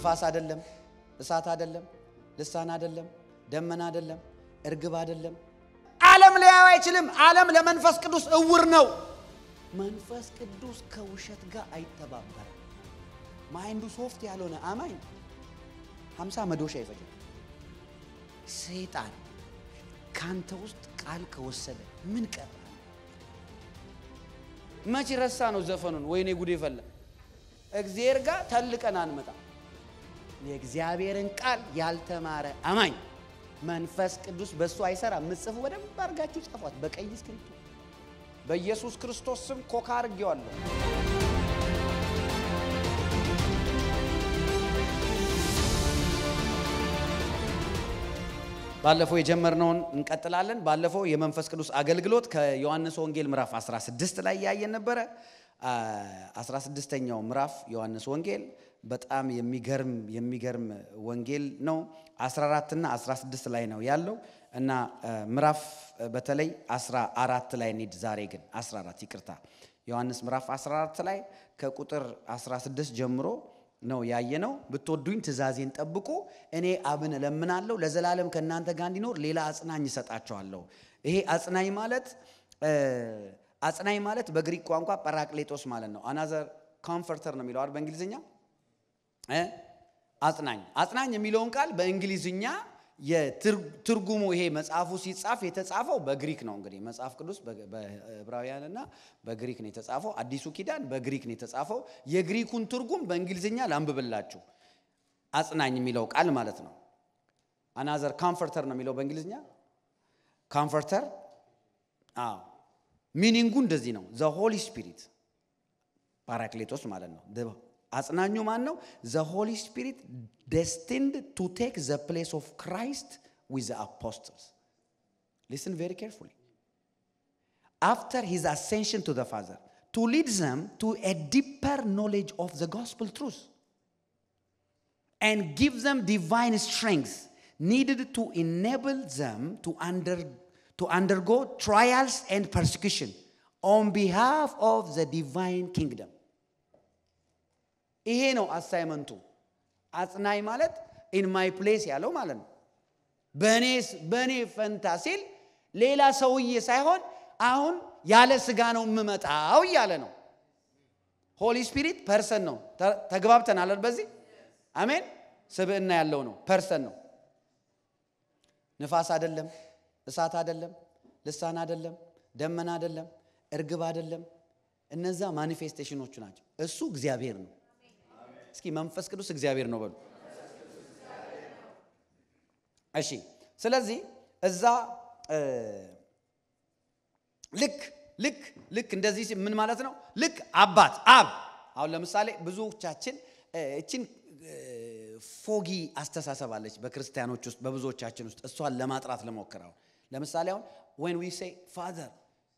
ንፋስ አይደለም እሳት አይደለም ልሳን አይደለም ደመና አይደለም እርግብ አይደለም ዓለም ሊያዩ አይችልም ዓለም ለመንፈስ ቅዱስ እውር ነው መንፈስ ቅዱስ ከውሸት ጋር አይተባበርም ማይንዱ ሶፍት ያልሆነ አማኝ 50 መዶሻ ይፈጃል ሰይጣን ካንተ ውስጥ ቃል ከወሰደ ምን ቀረ ማች ረሳ ነው ዘፈኑን ወይኔ ጉዴ ፈላ እግዚአብሔር ጋር ተልቀን አንመጣ የእግዚአብሔርን ቃል ያልተማረ አማኝ መንፈስ ቅዱስ በሱ አይሰራ ምጽፍ ወደም አርጋችሁ ጻፏት በቀይ ስክሪፕት በኢየሱስ ክርስቶስ ስም ኮካ አርጌዋለሁ ባለፈው የጀመርነውን እንቀጥላለን ባለፈው የመንፈስ ቅዱስ አገልግሎት ከዮሐንስ ወንጌል ምዕራፍ 16 ላይ ያየን ነበር 16ኛው ምዕራፍ ዮሐንስ ወንጌል በጣም የሚገርም ወንጌል ነው 14 እና 16 ላይ ነው ያለው እና ምዕራፍ በተለይ 14 ላይ እንሂድ ዛሬ ግን 14 ይቅርታ ዮሐንስ ምዕራፍ 14 ላይ ከቁጥር 16 ጀምሮ ነው ያየነው ብትወዱኝ ትእዛዜን ጠብቁ እኔ አብን ለምናለሁ ለዘላለም ከናንተ ጋር እንዲኖር ሌላ አጽናኝ እሰጣቸዋለሁ ይሄ አጽናኝ ማለት በግሪክ ቋንቋ ጳራቅሌጦስ ማለት ነው another comforter ነው የሚለው አይደል በእንግሊዝኛ አጽናኝ የሚለውን ቃል በእንግሊዝኛ የትርጉሙ ይሄ መጽሐፉ ሲጻፍ የተጻፈው በግሪክ ነው እንግዲህ መጽሐፍ ቅዱስ በዕብራውያንና በግሪክ ነው የተጻፈው አዲሱ ኪዳን በግሪክ ነው የተጻፈው የግሪኩን ትርጉም በእንግሊዝኛ ላንብብላችሁ አጽናኝ የሚለው ቃል ማለት ነው another comforter ነው የሚለው በእንግሊዝኛ comforter ሚኒንጉ እንደዚህ ነው the holy spirit ፓራክሌቶስ ማለት ነው አጽናኙ ማን ነው the holy spirit destined to take the place of Christ with the apostles listen very carefully after his ascension to the Father to lead them to a deeper knowledge of the gospel truth and give them divine strength needed to enable them to undergo trials and persecution on behalf of the divine kingdom ይሄ ነው አሳይመንቱ አጽናኝ ማለት in my place ያለው ማለት ነው በኔ ፈንታ ሲል ሌላ ሰውዬ ሳይሆን አሁን ያለ ስጋ ነው የምመጣው ያለ ነው ሆሊ ስፒሪት ፐርሰን ነው ተግባብተናል በዚህ አሜን ስብዕና ያለው ነው ፐርሰን ነው ንፋስ አይደለም እሳት አይደለም ልሳን አይደለም ደመና አይደለም እርግብ አይደለም እነዛ ማኒፌስቴሽኖቹ ናቸው እሱ እግዚአብሔር ነው እስኪ መንፈስ ቅዱስ እግዚአብሔር ነው በሉ እሺ ስለዚህ እዛ ልክ እንደዚህ ምን ማለት ነው ልክ አባት አብ አሁን ለምሳሌ ብዙዎቻችን እቺን ፎጊ አስተሳሰባለች በክርስቲያኖች ውስጥ በብዙዎቻችን ውስጥ እሷን ለማጥራት ለሞከራው ለምሳሌ አሁን when we say father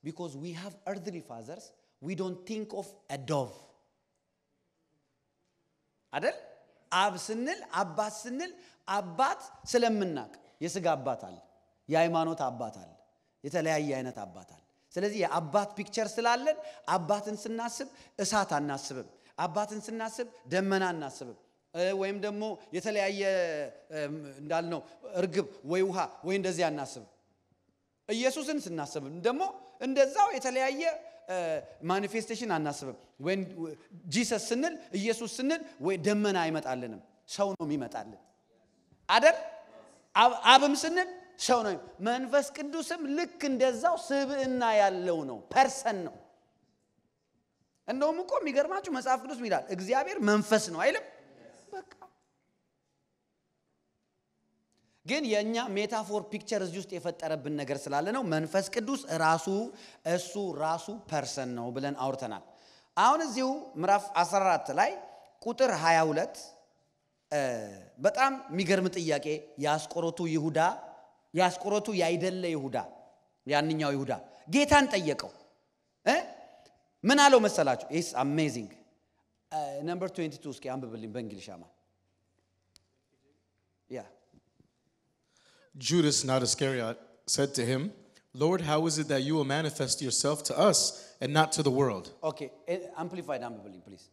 because we have earthly fathers we don't think of a dove አይደል አብ ስንል አባት ስንል አባት ስለምናቅ የሥጋ አባት አለ የሃይማኖት አባት አለ የተለያየ አይነት አባት አለ ስለዚህ የአባት ፒክቸር ስላለን አባትን ስናስብ እሳት አናስብም አባትን ስናስብ ደመና አናስብም ወይም ደግሞ የተለያየ እንዳልነው እርግብ ወይ ውሃ ወይ እንደዚህ አናስብም ኢየሱስን ስናስብ ደግሞ እንደዛው የተለያየ ማኒፌስቴሽን አናስብም when Jesus ስንል ኢየሱስ ስንል ወይ ደመና አይመጣልንም ሰው ነው የሚመጣልን አይደል አብም ስንል ሰው ነው መንፈስ ቅዱስም ልክ እንደዛው ስብዕና ያለው ነው ፐርሰን ነው እንደውም እኮ የሚገርማችሁ መጽሐፍ ቅዱስ ይላል እግዚአብሔር መንፈስ ነው አይልም በቃ ግን የኛ ሜታፎር ፒክቸር እዚህ ውስጥ የፈጠረብን ነገር ስላለ ነው መንፈስ ቅዱስ ራሱ ፐርሰን ነው ብለን አውርተናል አሁን እዚሁ ምዕራፍ 14 ላይ ቁጥር 22 በጣም የሚገርም ጥያቄ ያስቆሮቱ ያይደለ ይሁዳ ያንኛው ይሁዳ ጌታን ጠየቀው ምን አለው መሰላችሁ is amazing number 22 እስኪ አንብብልኝ በእንግሊዝኛ yeah Judas, not Iscariot, said to him, Lord, how is it that you will manifest yourself to us and not to the world? Okay, amplified, please.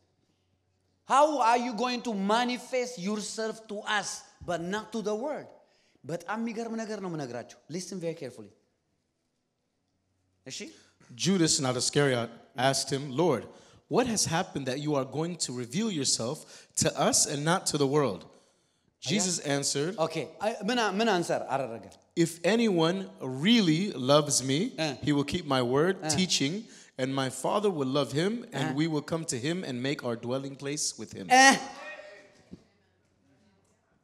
How are you going to manifest yourself to us but not to the world? በጣም የሚገርም ነገር ነው የምነግራችሁ. Listen very carefully. እሺ? Judas, not Iscariot, asked him, Lord, what has happened that you are going to reveal yourself to us and not to the world? Jesus answered, Okay. ምን አንሰር አደረገ? if anyone really loves me, he will keep my word, teaching, and my Father will love him, and we will come to him and make our dwelling place with him.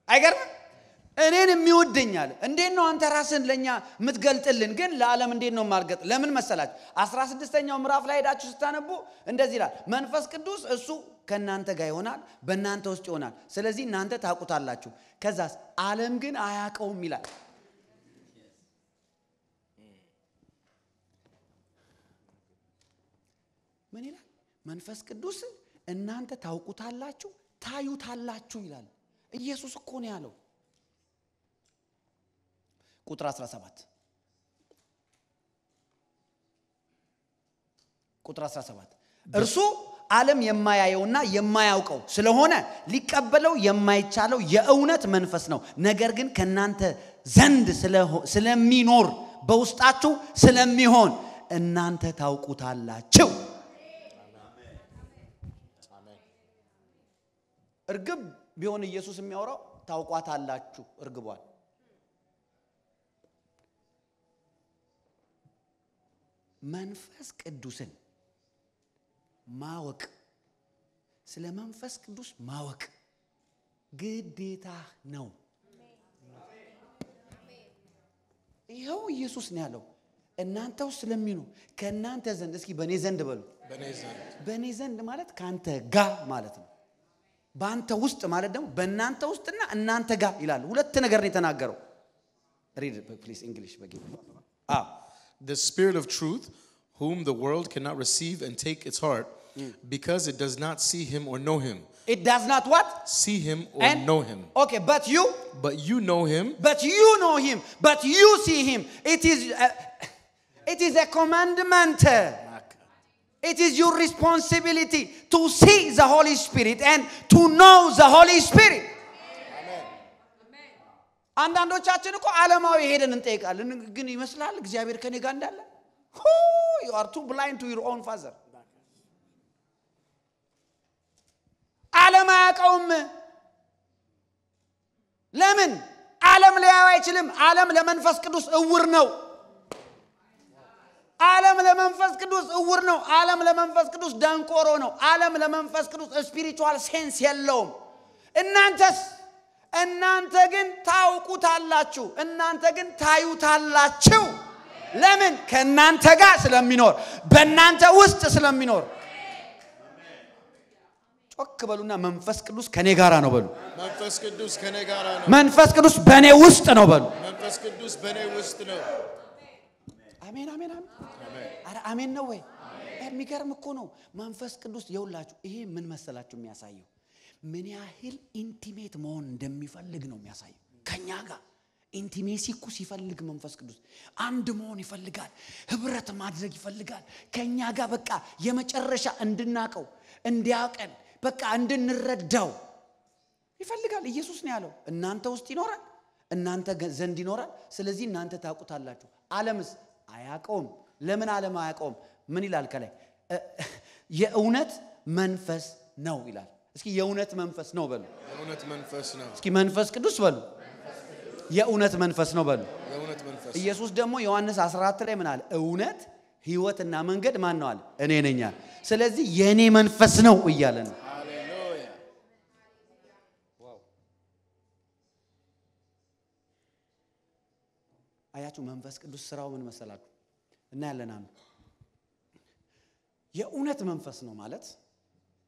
አይገርም? እኔን የሚወደኛል እንዴት ነው አንተ ራስን ለኛ የምትገልጥልን ግን ለዓለም እንዴት ነው ማርገጥ ለምን መሰላችሁ 16ኛው ምዕራፍ ላይ ሄዳችሁ ስታነቡ እንደዚህ ይላል መንፈስ ቅዱስ እሱ ከናንተ ጋር ይሆናል በእናንተ ውስጥ ይሆናል ስለዚህ እናንተ ታውቁታላችሁ ከዛስ ዓለም ግን አያውቀውም ይላል ምን ይላል መንፈስ ቅዱስ እናንተ ታውቁታላችሁ ታዩታላችሁ ይላል ኢየሱስ እኮ ነው ያለው ቁጥር 17 ቁጥር 17 እርሱ ዓለም የማያየውና የማያውቀው ስለሆነ ሊቀበለው የማይቻለው የእውነት መንፈስ ነው ነገር ግን ከናንተ ዘንድ ስለሚኖር በውስጣችሁ ስለሚሆን እናንተ ታውቁታላችሁ አሜን እርግብ ቢሆን ኢየሱስ የሚያወራው ታውቋታላችሁ እርግቧል መንፈስ ቅዱስን ማወቅ ስለ መንፈስ ቅዱስ ማወቅ ግዴታ ነው ይሄው ኢየሱስ ነው ያለው እናንተው ስለሚኑ ከናንተ ዘንድ እስኪ በኔ ዘንድ በሉ በኔ ዘንድ ማለት ካንተ ጋር ማለት ነው ባንተ ውስጥ ማለት ደግሞ በእናንተ ውስጥና እናንተ ጋር ይላል ሁለት ነገር ነው የተናገረው read please english begin the spirit of truth whom the world cannot receive and take its heart because it does not see him or know him it does not what see him or know him okay but you know him but you know him but you see him it is a commandment it is your responsibility to see the Holy Spirit and to know the Holy Spirit amen አንዳንዶቻችን እኮ ዓለማዊ ሄደን እንጠይቃለን ግን ይመስላል እግዚአብሔር ከኔ ጋር እንዳለ you are too blind to your own father ዓለም አያውቀውም ለምን ዓለም ሊያየው አይችልም ዓለም ለመንፈስ ቅዱስ እውር ነው ዓለም ለመንፈስ ቅዱስ እውር ነው ዓለም ለመንፈስ ቅዱስ ደንቆሮ ነው ዓለም ለመንፈስ ቅዱስ ስፒሪቹዋል ሴንስ የለውም እናንተ ግን ታውቁታላችሁ እናንተ ግን ታዩታላችሁ ለምን ከናንተ ጋር ስለሚኖር በእናንተ ውስጥ ስለሚኖር ጮክ በሉና መንፈስ ቅዱስ ከኔ ጋራ ነው በሉ መንፈስ ቅዱስ ከኔ ጋራ ነው መንፈስ ቅዱስ በኔ ውስጥ ነው በሉ መንፈስ ቅዱስ በኔ ውስጥ ነው አሜን አሜን አሜን አረ አሜን ነው ወይ የሚገርም እኮ ነው መንፈስ ቅዱስ ይውላችሁ ይሄ ምን መሰላችሁ የሚያሳየው ምን ያህል ኢንቲሜት መሆን እንደሚፈልግ ነው የሚያሳየው ከኛ ጋር ኢንቲሜሲ እኮ ሲፈልግ መንፈስ ቅዱስ አንድ መሆን ይፈልጋል ህብረት ማድረግ ይፈልጋል ከኛ ጋር በቃ የመጨረሻ እንድናቀው እንዲያቀን በቃ እንድንረዳው ይፈልጋል ኢየሱስ ነው ያለው እናንተ ውስጥ ይኖራል እናንተ ዘንድ ይኖራል ስለዚህ እናንተ ታውቁታላችሁ ዓለምስ አያውቀውም ለምን ዓለም አያውቀውም ምን ይላል ከላይ የእውነት መንፈስ ነው ይላል እስኪ የእውነት መንፈስ ነው በሉ የእውነት መንፈስ ነው እስኪ መንፈስ ቅዱስ በሉ የእውነት መንፈስ ነው በሉ የእውነት መንፈስ ኢየሱስ ደግሞ ዮሐንስ 14 ላይ ምን አለ እውነት ህይወትና መንገድ ማን ነው አለ እኔ ነኝ ስለዚህ የኔ መንፈስ ነው እያለ ነው ሃሌሉያ ዋው አያችሁ መንፈስ ቅዱስ ስራው ምን መሰላችሁ እና ያለና የእውነት መንፈስ ነው ማለት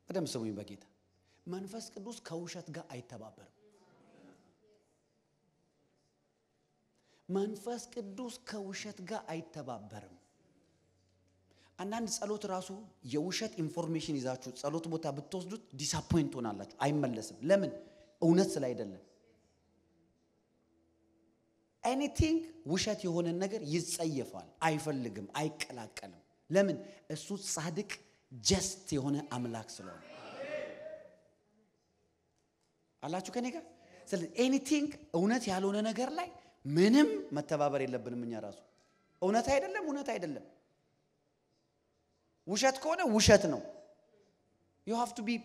በደም ሰሙኝ በጌታ መንፈስ ቅዱስ ከውሸት ጋር አይተባበርም መንፈስ ቅዱስ ከውሸት ጋር አይተባበርም አንዳንድ ጸሎት ራሱ የውሸት ኢንፎርሜሽን ይዛችሁ ጸሎት ቦታ ብትወስዱት ዲስአፖይንት ሆናላችሁ አይመለስም ለምን እውነት ስላይደለ anything ውሸት የሆነ ነገር ይጸየፋል አይፈልግም አይቀላቀልም ለምን እሱ ጻድቅ ጀስት የሆነ አምላክ ስለሆነ አላችሁ ከኔ ጋር ስለዚህ ኤኒቲንግ እውነት ያልሆነ ነገር ላይ ምንም መተባበር የለብንም እኛ ራሱ እውነት አይደለም ውሸት ከሆነ ውሸት ነው you have to be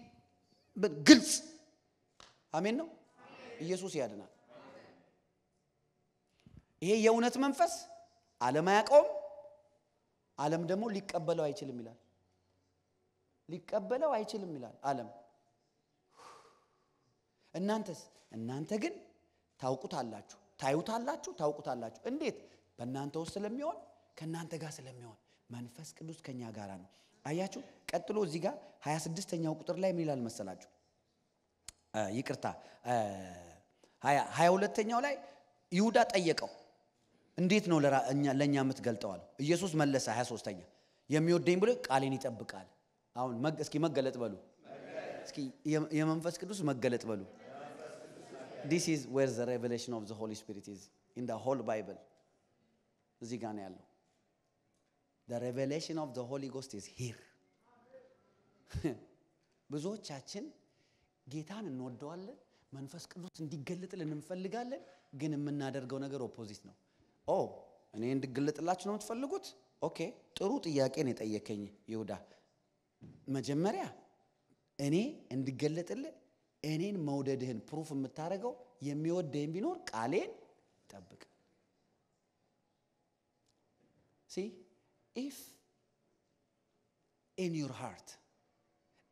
ግልጽ አሜን ነው ኢየሱስ ያድናል ይሄ የእውነት መንፈስ ዓለም አያውቀውም ዓለም ደግሞ ሊቀበለው አይችልም ይላል ዓለም እናንተ ግን ታውቁታላችሁ እንዴት በእናንተ ውስጥ ስለሚሆን ከእናንተ ጋር ስለሚሆን መንፈስ ቅዱስ ከኛ ጋር ነው አያችሁ ቀጥሎ እዚህ ጋር 26ኛው ቁጥር ላይ ምን ይላል መሰላችሁ ይቅርታ 22ኛው ላይ ይሁዳ ጠየቀው እንዴት ነው ለኛ የምትገልጠው አለው ኢየሱስ መለሰ 23ኛ የሚወደኝ ብሎ ቃሌን ይጠብቃል አሁን እስኪ መገለጥ በሉ እስኪ የመንፈስ ቅዱስ መገለጥ በሉ this is where the revelation of the Holy Spirit is in the whole Bible እዚህ ጋር ነው ያለው the revelation of the Holy Ghost is here ብዙዎቻችን ጌታን እንወደዋለን መንፈስ ቅዱስ እንዲገለጥልን እንፈልጋለን ግን የምናደርገው ነገር ኦፖዚት ነው እኔ እንድገለጥላችሁ ነው የምትፈልጉት ኦኬ ጥሩ ጥያቄ ነው የጠየቀኝ ይሁዳ መጀመሪያ እኔ እንድገለጥልህ እኔን መውደድህን ፕሩፍ የምታረጋው የሚወደኝ ቢኖር ቃሌን ጠብቅ see if in your heart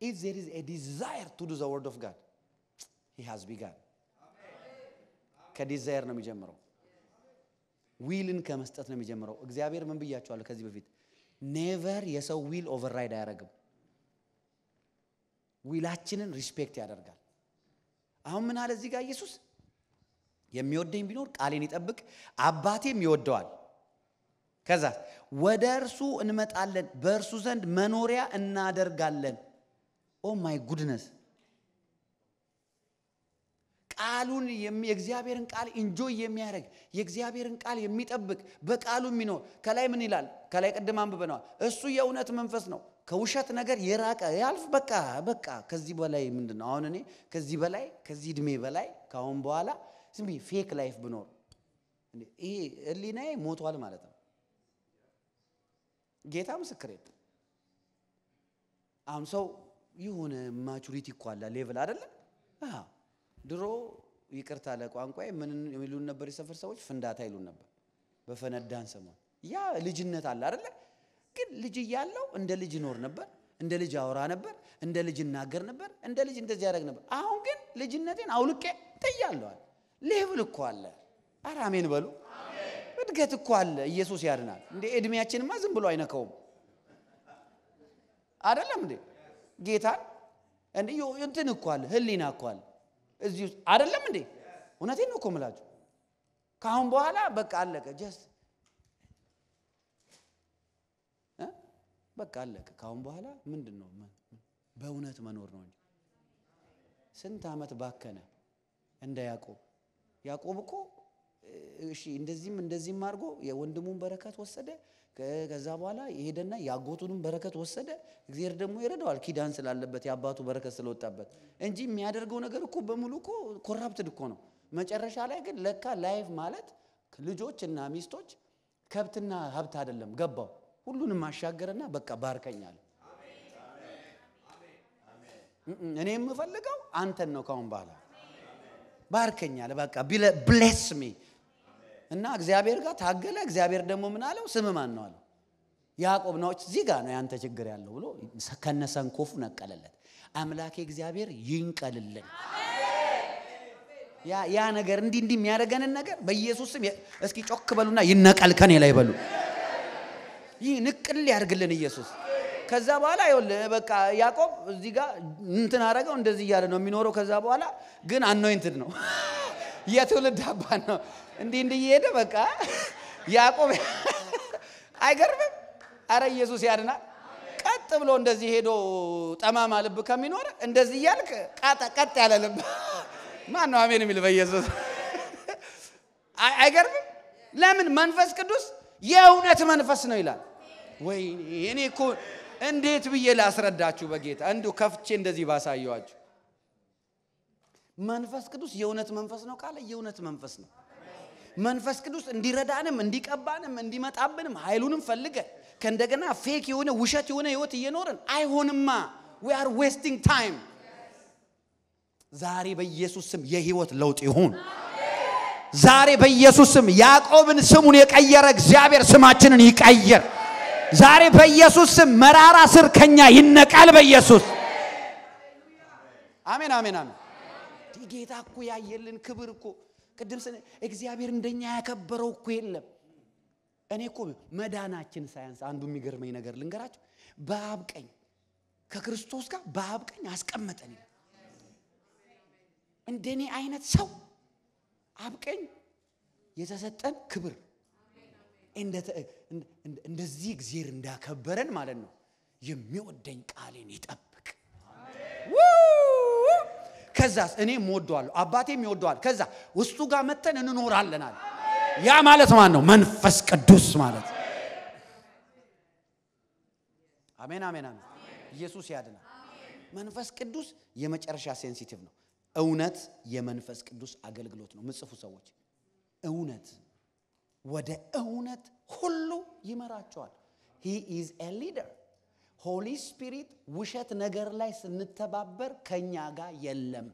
if there is a desire to do the word of God he has begun ከዲዛየር ነው የሚጀምረው ዊልን ከመስጠት ነው የሚጀምረው እግዚአብሔር ምን ብያችኋለሁ ከዚህ በፊት never የሰው ዊል ኦቨርራይድ አያረግም ዊላችንን ሪስፔክት ያደርጋል አሁን ምን አለ እዚህ ጋር ኢየሱስ የሚወደኝ ቢኖር ቃሌን ይጠብቅ አባቴም ይወደዋል ከዛ ወደ እርሱ እንመጣለን በእርሱ ዘንድ መኖሪያ እናደርጋለን ኦ ማይ ጉድነስ ቃሉን የእግዚአብሔርን ቃል ኢንጆይ የሚያደርግ የእግዚአብሔርን ቃል የሚጠብቅ በቃሉ የሚኖር ከላይ ምን ይላል ከላይ ቀደም አንብበናል እሱ የእውነት መንፈስ ነው ከውሸት ነገር የራቀ ያልፍ በቃ ከዚህ በላይ ምንድነው አሁን እኔ ከዚህ በላይ ከዚህ እድሜ በላይ ካሁን በኋላ ዝም ብዬ ፌክ ላይፍ ብኖር ይሄ እሊናዬ ሞቷል ማለት ነው ጌታ ምስክሬ አሁን ሰው ይሁን ማቹሪቲ እኮ አለ ሌቭል አይደለ ድሮ ይቅርታ ለቋንቋዬ ምን ይሉን ነበር የሰፈር ሰዎች ፍንዳታ ይሉን ነበር በፈነዳን ሰሞን ያ ልጅነት አለ አይደለ ግን ልጅ ያለው እንደ ልጅ ኖር ነበር እንደ ልጅ አወራ ነበር እንደ ልጅ እናገር ነበር እንደ ልጅ እንደዚህ ያደርግ ነበር አሁን ግን ልጅነቴን አውልቄ ጥያለሁ ሌቭል እኮ አለ አራሜን በሉ አሜን እድገት እኮ አለ ኢየሱስ ያድናል እንደ እድሜያችንማ ዝም ብሎ አይነካውም አይደለም እንዴ ጌታ እንዴ እንትን እኮ አለ ህሊና እኮ አለ እዚህ አይደለም እንዴ እውነቴን ነው እኮ የምላችሁ ካሁን በኋላ በቃ አለቀ ጀስት በቃ አለቀ ካሁን በኋላ ምንድነው በእውነት መኖር ነው እንጂ ስንት አመት ባከነ እንደ ያዕቆብ እኮ እሺ እንደዚህም አድርጎ የወንድሙን በረከት ወሰደ ከዛ በኋላ ይሄደና ያጎቱንም በረከት ወሰደ እግዚአብሔር ደግሞ ይረዳዋል ኪዳን ስላለበት ያባቱ በረከት ስለወጣበት እንጂ የሚያደርገው ነገር እኮ በሙሉ እኮ ኮራፕትድ እኮ ነው መጨረሻ ላይ ግን ለካ ላይፍ ማለት ልጆችና ሚስቶች ከብትና ሀብት አይደለም ገባው ሁሉንም ማሻገርና በቃ ባርከኛል አሜን እኔ የምፈልገው አንተን ነው ካሁን በኋላ ባርከኛል በቃ bless me እና እግዚአብሔር ጋር ታገለ እግዚአብሔር ደግሞ ምን አለው ስም ማን ነው አለው ያዕቆብ ነው እዚህ ጋር ነው ያንተ ችግር ያለው ብሎ ከነሰንኮፉ ነቀለለት አምላኬ እግዚአብሔር ይንቀልልን ያ ነገር እንዲህ የሚያደርገንን ነገር በኢየሱስ ስም እስኪ ጮክ በሉና ይነቀል ከኔ ላይ በሉ ይንቀል ያርግልን ኢየሱስ ከዛ በኋላ ይኸውልህ በቃ ያዕቆብ እዚህ ጋር እንትን አረጋው እንደዚህ ያለ ነው የሚኖረው ከዛ በኋላ ግን አኖይንትድ ነው የትውልድ አባት ነው እንዲህ ይሄደ በቃ ያዕቆብ አይገርምም አረ ኢየሱስ ያድናል ቀጥ ብሎ እንደዚህ ሄዶ ጠማማ ልብ ከሚኖር እንደዚህ ያልክ ቀጥ ያለ ልብ ማን ነው አሜን የሚል በኢየሱስ አይገርምም ለምን መንፈስ ቅዱስ የእውነት መንፈስ ነው ይላል ወይ እኔ እኮ እንዴት ብዬ ላስረዳችሁ በጌታ እንዱ ከፍቼ እንደዚህ ባሳየዋችሁ መንፈስ ቅዱስ የእውነት መንፈስ ነው ካለ የእውነት መንፈስ ነው። መንፈስ ቅዱስ እንዲረዳንም እንዲቀባንም እንዲመጣብንም ኃይሉንም ፈልገ ከእንደገና ፌክ የሆነ ውሸት የሆነ ህይወት እየኖርን አይሆንማ። we are wasting time። ዛሬ በኢየሱስ ስም የህይወት ለውጥ ይሁን። ዛሬ በኢየሱስ ስም ያዕቆብን ስሙን የቀየረ እግዚአብሔር ስማችንን ይቀየር። ዛሬ በኢየሱስ ስም መራራ ስር ከኛ ይነቃል በኢየሱስ። አሜን አሜን አሜን። ጌታ እኮ ያየልን ክብር እኮ ቅድም እግዚአብሔር እንደኛ ያከበረው እኮ የለም። እኔ እኮ መዳናችን ሳይንስ አንዱ የሚገርመኝ ነገር ልንገራችሁ። በአብ ቀኝ ከክርስቶስ ጋር በአብ ቀኝ አስቀመጠን ይላል። እንደኔ አይነት ሰው አብ ቀኝ የተሰጠን ክብር እንደዚህ እግዚአብሔር እንዳከበረን ማለት ነው። የሚወደኝ ቃሌን ይጠብቅ። ከዛስ እኔም ወደዋለሁ አባቴም ይወደዋል። ከዛ ውስጡ ጋር መተን እንኖራለን አለ። ያ ማለት ማን ነው? መንፈስ ቅዱስ ማለት። አሜን አሜን አሜን። ኢየሱስ ያድናል። መንፈስ ቅዱስ የመጨረሻ ሴንሲቲቭ ነው። እውነት የመንፈስ ቅዱስ አገልግሎት ነው። ምጽፉ ሰዎች እውነት ወደ እውነት ሁሉ ይመራቸዋል። he is a leader። ሆሊ ስፒሪት ውሸት ነገር ላይ ስንተባበር ከኛ ጋር የለም።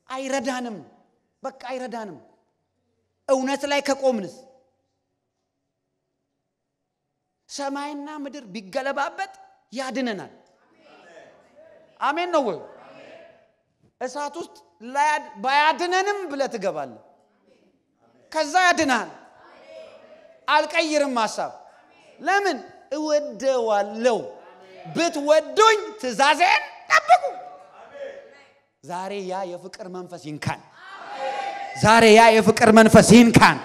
አይረዳንም በቃ አይረዳንም። እውነት ላይ ከቆምንስ ሰማይና ምድር ቢገለባበት ያድነናል። አሜን ነው ወይ? እሳት ውስጥ ባያድነንም ብለህ ትገባለህ። ከዛ ያድናል። አልቀይርም ሐሳብ። ለምን? እወደዋለሁ። ብትወዱኝ ትእዛዜን ጠብቁ። ዛሬ ያ የፍቅር መንፈስ ይንካን። ዛሬ ያ የፍቅር መንፈስ ይንካን።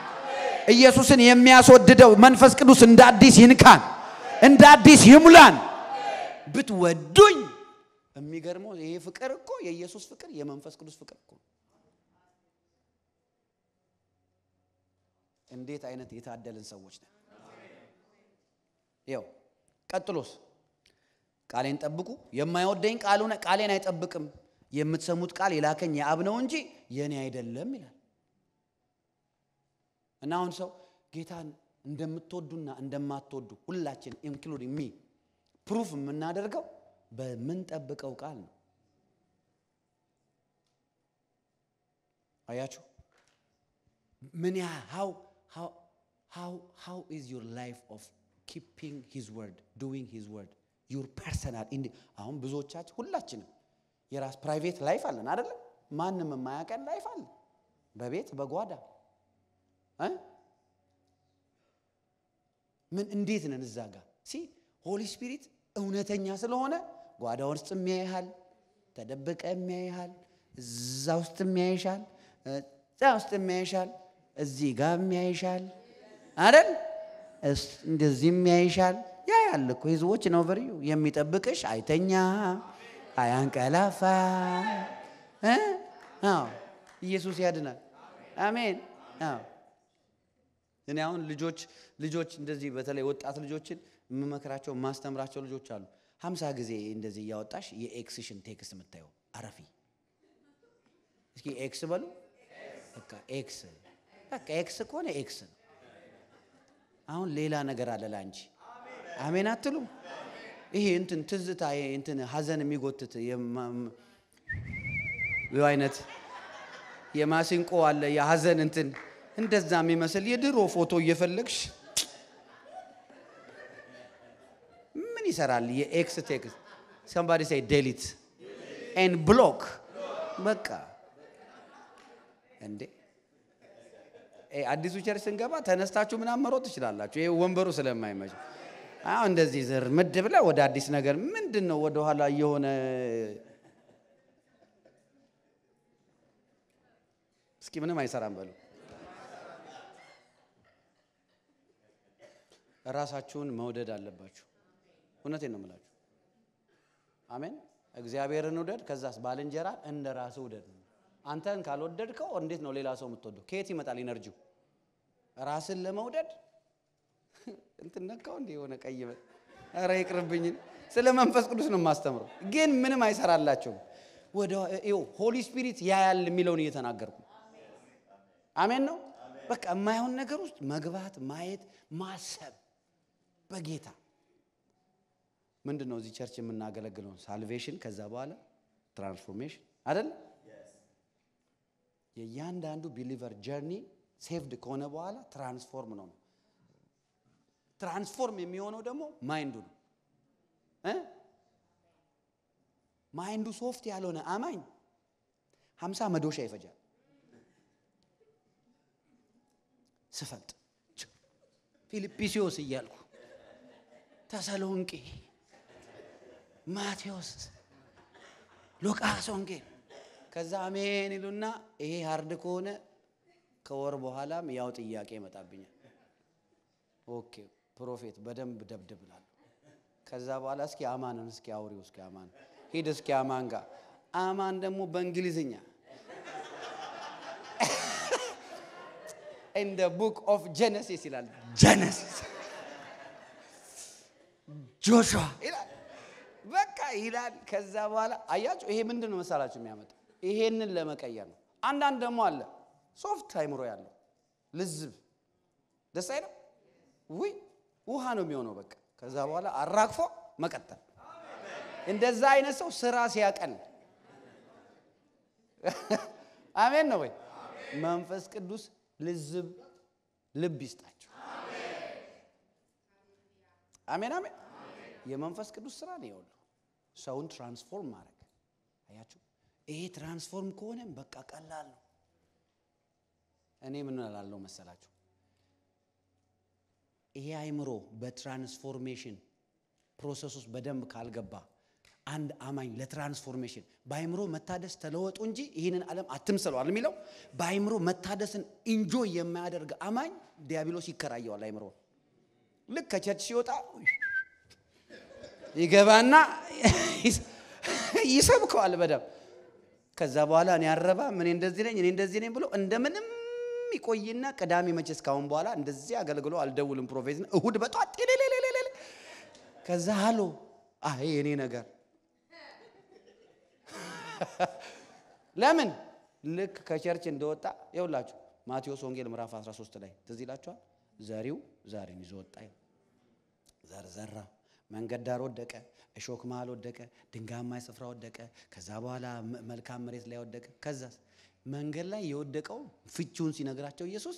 ኢየሱስን የሚያስወድደው መንፈስ ቅዱስ እንደ አዲስ ይንካን፣ እንደ አዲስ ይሙላን። ብትወዱኝ የሚገርመው ይሄ ፍቅር እኮ የኢየሱስ ፍቅር የመንፈስ ቅዱስ ፍቅር እኮ እንዴት አይነት የታደልን ሰዎች ነን። ይኸው ቀጥሎስ ቃሌን ጠብቁ። የማይወደኝ ቃሌን አይጠብቅም። የምትሰሙት ቃል የላከኝ የአብ ነው እንጂ የኔ አይደለም ይላል። እና አሁን ሰው ጌታን እንደምትወዱና እንደማትወዱ ሁላችን ኢንክሉዲንግ ሚ ፕሩፍ የምናደርገው በምንጠብቀው ቃል ነው። አያችሁ ምን ያ how is your life of keeping his word, doing his word, your personal አሁን ብዙዎቻችን ሁላችንም የራስ ፕራይቬት ላይፍ አለን አይደል? ማንንም የማያውቀን ላይፍ አለ በቤት በጓዳ ምን እንዴት ነን እዛ ጋር ሆሊ ስፒሪት እውነተኛ ስለሆነ ጓዳ ውስጥ የሚያይሃል፣ ተደብቀ የሚያይሃል፣ እዛ ውስጥ የሚያይሻል፣ እዛ ውስጥ የሚያይሻል፣ እዚህ ጋር የሚያይሻል አይደል? እንደዚህ የሚያይሻል። ያ ያለ እኮ ህዝቦች ነው ቨሪዩ የሚጠብቅሽ አይተኛ አያንቀላፋ። ኢየሱስ ያድናል። አሜን። እኔ አሁን ልጆች እንደዚህ በተለይ ወጣት ልጆችን መመከራቸው ማስተምራቸው ልጆች አሉ። 50 ጊዜ እንደዚህ ያወጣሽ የኤክስሽን ቴክስት መታየው አረፊ እስኪ ኤክስ በሉ። በቃ ኤክስ ኮነ ኤክስ ነው። አሁን ሌላ ነገር አለ ላንቺ። አሜን አትሉ? ይሄ ትዝታ ሐዘን የሚጎትት አይነት የማሲንቆ አለ የሐዘን እንደዛ የሚመስል የድሮ ፎቶ እየፈለግሽ ምን ይሰራል? የኤክስ ቴክስት somebody say delete and block በቃ እንዴ አዲሱ ቸርች ስንገባ ተነስታችሁ ምናምን መሮጥ ትችላላችሁ። ይሄ ወንበሩ ስለማይመች አሁን እንደዚህ ዘር ምድብለ ወደ አዲስ ነገር ምንድነው ወደ ኋላ የሆነ እስኪ ምንም አይሰራም በሉ። ራሳችሁን መውደድ አለባችሁ። እውነቴን ነው የምላችሁ። አሜን። እግዚአብሔርን ውደድ፣ ከዛስ ባልንጀራ እንደ ራስህ ውደድ። አንተን ካልወደድከው እንዴት ነው ሌላ ሰው የምትወደው? ከየት ይመጣል ኢነርጂው? ራስን ለመውደድ ነካው እንደ የሆነ ቀይ ኧረ ይቅርብኝ። ስለ መንፈስ ቅዱስ ነው ማስተምረው ግን ምንም አይሰራላችሁም ወደ ሆሊ ስፒሪት ያያል የሚለውን እየተናገርኩ አሜን ነው በቃ የማይሆን ነገር ውስጥ መግባት ማየት ማሰብ በጌታ ምንድነው እዚህ ቸርች የምናገለግለው ሳልቬሽን ከዛ በኋላ ትራንስፎርሜሽን አይደል የያንዳንዱ ቢሊቨር ጀርኒ ሴቭድ ከሆነ በኋላ ትራንስፎርም ነው ትራንስፎርም የሚሆነው ደግሞ ማይንዱ ነው ማይንዱ ሶፍት ያልሆነ አማኝ 50 መዶሻ ይፈጃል ስፈልጥ ፊልጵስዩስ እያልኩ ተሰሎንቄ ማቴዎስ ሉቃስ ወንጌል ከዛ አሜን ይሉና ይሄ ሃርድ ከሆነ ከወር በኋላም ያው ጥያቄ ይመጣብኛል ኦኬ ፕሮፌት በደንብ ደብድብላል ከዛ በኋላ እስኪ አማንን እስኪ አውሪው እስኪ አማን ሂድ እስኪ አማን ጋር አማን ደግሞ በእንግሊዝኛ in the book of Genesis ይላል Genesis ጆሹዋ ይላል በቃ ይላል ከዛ በኋላ አያችሁ ይሄ ምንድነው መሳላችሁ የሚያመጣው ይሄንን ለመቀየር ነው አንዳንድ ደግሞ አለ ሶፍት ታይምሮ ያለው ልዝብ ደስ አይደል ወይ ውሃ ነው የሚሆነው በቃ ከዛ በኋላ አራግፎ መቀጠል እንደዛ አይነት ሰው ስራ ሲያቀል አሜን ነው ወይ መንፈስ ቅዱስ ልዝብ ልብ ይስጣችሁ አሜን አሜን የመንፈስ ቅዱስ ስራ ነው ይሁን ሰውን ትራንስፎርም ማድረግ አያችሁ ይሄ ትራንስፎርም ከሆነ በቃ ቀላል ነው እኔ ምን እላለሁ መሰላችሁ ይሄ አይምሮ በትራንስፎርሜሽን ፕሮሰስ ውስጥ በደንብ ካልገባ አንድ አማኝ ለትራንስፎርሜሽን ባይምሮ መታደስ ተለወጡ እንጂ ይሄንን ዓለም አትምሰሉ አይደል ባይምሮ መታደስን ኢንጆይ የማያደርግ አማኝ ዲያብሎስ ይከራየዋል አይምሮ ልክ ከቸርች ሲወጣ ይገባና ይሰብከዋል በደም ከዛ በኋላ እኔ አረባ ምን እንደዚህ ነኝ ብሎ እንደምንም ይቆይና ቅዳሜ መቼስ ካሁን በኋላ እንደዚህ አገልግሎ አልደውልም ፕሮፌት እሁድ በጧት ከዛ ሃሎ አይ እኔ ነገር ለምን ልክ ከቸርች እንደወጣ ይውላችሁ ማቴዎስ ወንጌል ምዕራፍ 13 ላይ ትዝ ይላችኋል ዘሪው ዛሬን ይዞ ወጣ ዘርዘራ መንገድ ዳር ወደቀ እሾክ መሃል ወደቀ ድንጋያማ ስፍራ ወደቀ ከዛ በኋላ መልካም መሬት ላይ ወደቀ ከዛ መንገድ ላይ የወደቀው ፍቺውን ሲነግራቸው ኢየሱስ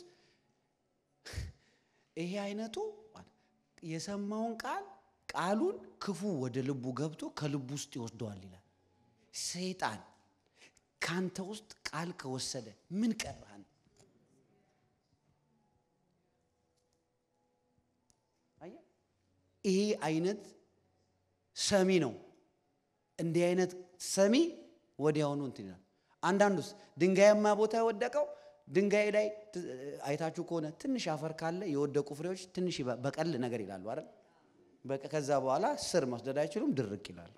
ይሄ አይነቱ የሰማውን ቃሉን ክፉ ወደ ልቡ ገብቶ ከልቡ ውስጥ ይወስደዋል ይላል ሰይጣን ካንተ ውስጥ ቃል ከወሰደ ምን ቀራን አያ ይሄ አይነት ሰሚ ነው እንዲህ አይነት ሰሚ ወዲያውኑ እንትን ይላል አንዳንዱስ ድንጋያማ ቦታ ወደቀው ድንጋይ ላይ አይታችሁ ከሆነ ትንሽ አፈር ካለ የወደቁ ፍሬዎች ትንሽ በቀል ነገር ይላሉ አይደል ከዛ በኋላ ስር መስደድ አይችሉም ድርቅ ይላሉ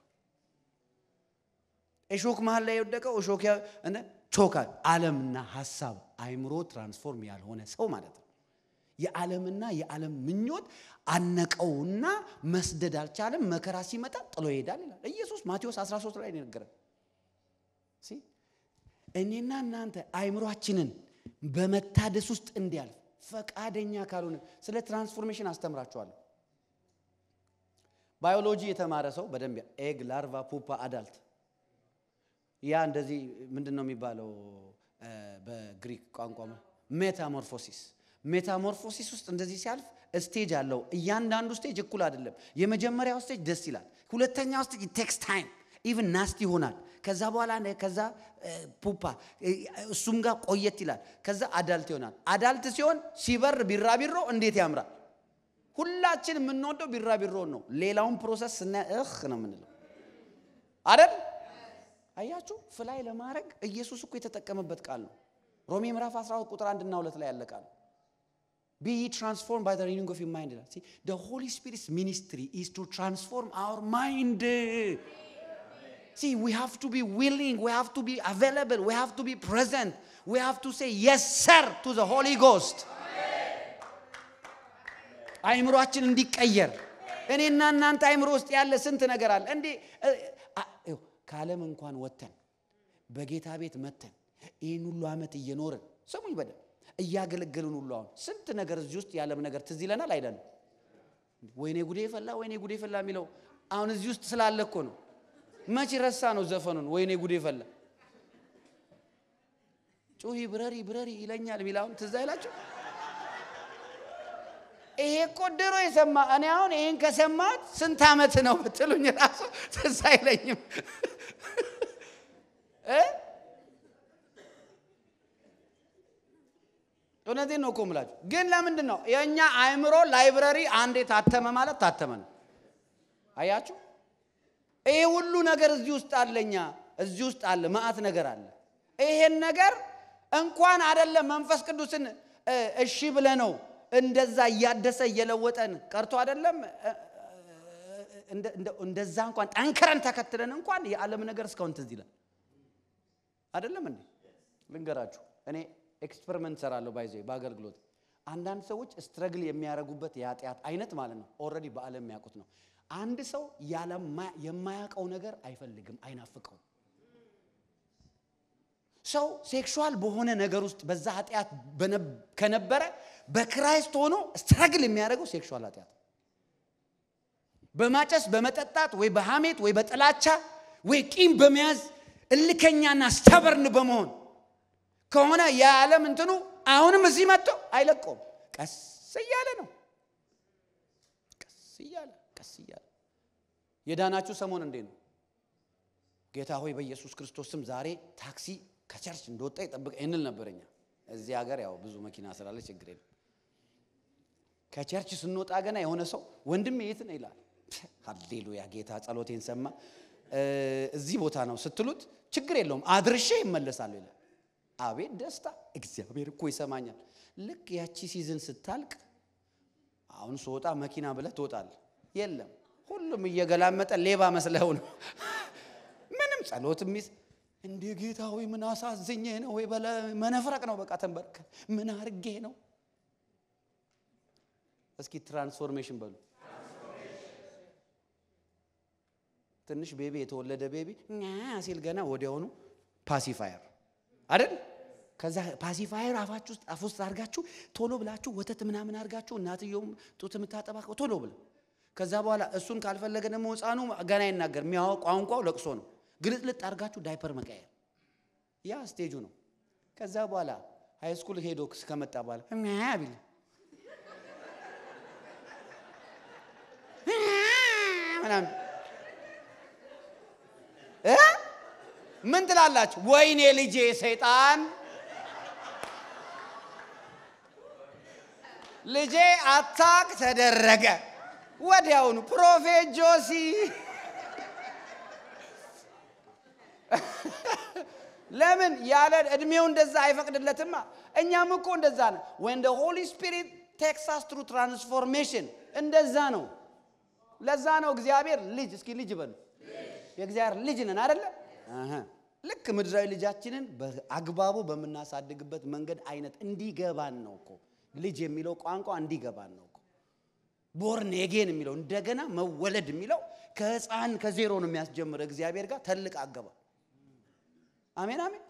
እሾክ መሃል ላይ ወደቀው እሾክ እና ቾካል ዓለምና ሐሳብ አይምሮ ትራንስፎርም ያልሆነ ሰው ማለት ነው የዓለምና የዓለም ምኞት አነቀውና መስደድ አልቻለም መከራ ሲመጣ ጥሎ ይሄዳል ይላል ኢየሱስ ማቴዎስ 13 ላይ ነገረ እኔና እናንተ አይምሮአችንን በመታደስ ውስጥ እንዲያልፍ ፈቃደኛ ካልሆነ ስለ ትራንስፎርሜሽን አስተምራችኋለሁ ባዮሎጂ የተማረ ሰው በደንብ ኤግ ላርቫ ፑፓ አዳልት ያ እንደዚህ ምንድነው የሚባለው በግሪክ ቋንቋ ሜታሞርፎሲስ ውስጥ እንደዚህ ሲያልፍ ስቴጅ አለው እያንዳንዱ ስቴጅ እኩል አይደለም የመጀመሪያው ስቴጅ ደስ ይላል ሁለተኛው ስቴጅ ቴክስ ታይም ኢቭን ናስቲ ይሆናል ከዛ በኋላ ከዛ ፑፓ እሱም ጋር ቆየት ይላል ከዛ አዳልት ይሆናል አዳልት ሲሆን ሲበር ቢራቢሮ እንዴት ያምራል ሁላችን የምንወደው ቢራቢሮ ነው ሌላውን ፕሮሰስ ነው የምንለው አይደል አያችሁ ፍላይ ለማድረግ ኢየሱስ እኮ የተጠቀመበት ቃል ነው ሮሜ ምዕራፍ 12 ቁጥር 1 እና 2 ላይ ያለ ቃል be transformed by the renewing of your mind see the Holy Spirit's ministry is to transform our mind see we have to be willing we have to be available we have to be present we have to say yes sir to the Holy Ghost አይምሮአችን እንዲቀየር እኔና እናንተ አይምሮ ውስጥ ያለ ስንት ነገር አለ እንዴ ካለም እንኳን ወተን በጌታ ቤት መተን ይሄን ሁሉ አመት እየኖርን ሰሙኝ በደም እያገለገሉን ሁሉ አሁን ስንት ነገር እዚህ ውስጥ ያለም ነገር ትዝ ይለናል አይደል ወይኔ ጉዴ ፈላ የሚለው አሁን እዚህ ውስጥ ስላለ እኮ ነው መቼ ረሳ ነው ዘፈኑን ወይኔ ጉዴ ፈላ ጩሂ ብረሪ ይለኛል ሚላውን ትዝ አይላችሁ ይሄ እኮ ድሮ የሰማ እኔ አሁን ይሄን ከሰማት ስንት አመት ነው ብትሉኝ ራሱ ትዝ አይለኝም እውነቴን ነው እኮ የምላችሁ ግን ለምንድን ነው የኛ አይምሮ ላይብረሪ አንዴ ታተመ ማለት ታተመ ነው አያችሁ ይሄ ሁሉ ነገር እዚህ ውስጥ አለኛ እዚህ ውስጥ አለ ማአት ነገር አለ ይሄን ነገር እንኳን አይደለም መንፈስ ቅዱስን እሺ ብለ ነው እንደዛ ያደሰ እየለወጠን ቀርቶ አይደለም እንደዛ እንኳን ጠንከረን ተከትለን እንኳን የዓለም ነገር እስካሁን ትዝ ይላል አይደለም እንዴ ልንገራችሁ እኔ ኤክስፐሪመንት ሰራለሁ ባይዘይ በአገልግሎት አንዳንድ ሰዎች ስትራግል የሚያረጉበት ያጢያት አይነት ማለት ነው ኦሬዲ በአለም ያቁት ነው አንድ ሰው የማያቀው ነገር አይፈልግም አይናፍቀው ሰው ሴክሹዋል በሆነ ነገር ውስጥ በዛ ኃጢያት ከነበረ በክራይስት ሆኖ ስትራግል የሚያረጋው ሴክሹዋል ኃጢያት በማጨስ በመጠጣት ወይ በሐሜት ወይ በጥላቻ ወይ ቂም በመያዝ እልከኛና stubborn በመሆን ከሆነ የዓለም እንትኑ አሁንም እዚህ መጥቶ አይለቀውም ቀስ እያለ ነው ቀስ እያለ የዳናችሁ ሰሞን እንዴ ነው ጌታ ሆይ በኢየሱስ ክርስቶስ ስም ዛሬ ታክሲ ከቸርች እንደወጣ ይጠብቅ እንል ነበርኛ እዚህ ሀገር ያው ብዙ መኪና ስላለ ችግር የለም ከቸርች ስንወጣ ገና የሆነ ሰው ወንድም የት ነው ይላል ሃሌሉያ ጌታ ጸሎቴን ሰማ እዚህ ቦታ ነው ስትሉት ችግር የለውም አድርሼ ይመለሳል ይላል አቤት ደስታ እግዚአብሔር እኮ ይሰማኛል ልክ ያቺ ሲዝን ስታልቅ አሁን ሶጣ መኪና ብለህ ትወጣል የለም ሁሉም እየገላመጠ ሌባ መስለው ነው ምንም ጸሎትም እንደ ጌታ ሆይ ምን አሳዝኜ ነው ወይ በለ መነፍረቅ ነው በቃ ተንበርክ ምን አርጌ ነው እስኪ ትራንስፎርሜሽን በሉ ትንሽ ቤቢ የተወለደ ቤቢ ሲል ገና ወዲያውኑ ፓሲፋየር አይደል ከዛ ፓሲፋየር አፋችሁ ውስጥ አፉስ አርጋችሁ ቶሎ ብላችሁ ወተት ምናምን አርጋችሁ እናትየውም ጡት ምታጠባከው ቶሎ ብለ ከዛ በኋላ እሱን ካልፈለገ ደግሞ ህፃኑ ገና ይናገር የሚያው ቋንቋው ለቅሶ ነው ግልጥልጥ አርጋችሁ ዳይፐር መቀየር ያ ስቴጁ ነው ከዛ በኋላ ሃይ ስኩል ሄዶ ከመጣ በኋላ ቢል ምናምን ምን ትላላችሁ ወይኔ ልጄ ሰይጣን ልጄ አታክ ተደረገ ወዲያውኑ ፕሮፌት ጆሲ ለምን ያለ እድሜው እንደዛ አይፈቅድለትማ እኛም እኮ እንደዛ ነው when the holy spirit takes us through transformation እንደዛ ነው ለዛ ነው እግዚአብሔር ልጅ እስኪ ልጅ በሉ የእግዚአብሔር ልጅ ነን አይደለ ልክ ምድራዊ ልጃችንን በአግባቡ በመናሳድግበት መንገድ አይነት እንዲገባን ነው እኮ ልጅ የሚለው ቋንቋ እንዲገባን ነው እኮ born again የሚለው እንደገና መወለድ የሚለው ከህፃን ከዜሮ ነው የሚያስጀምር እግዚአብሔር ጋር ተልቅ አገባ አሜን አሜን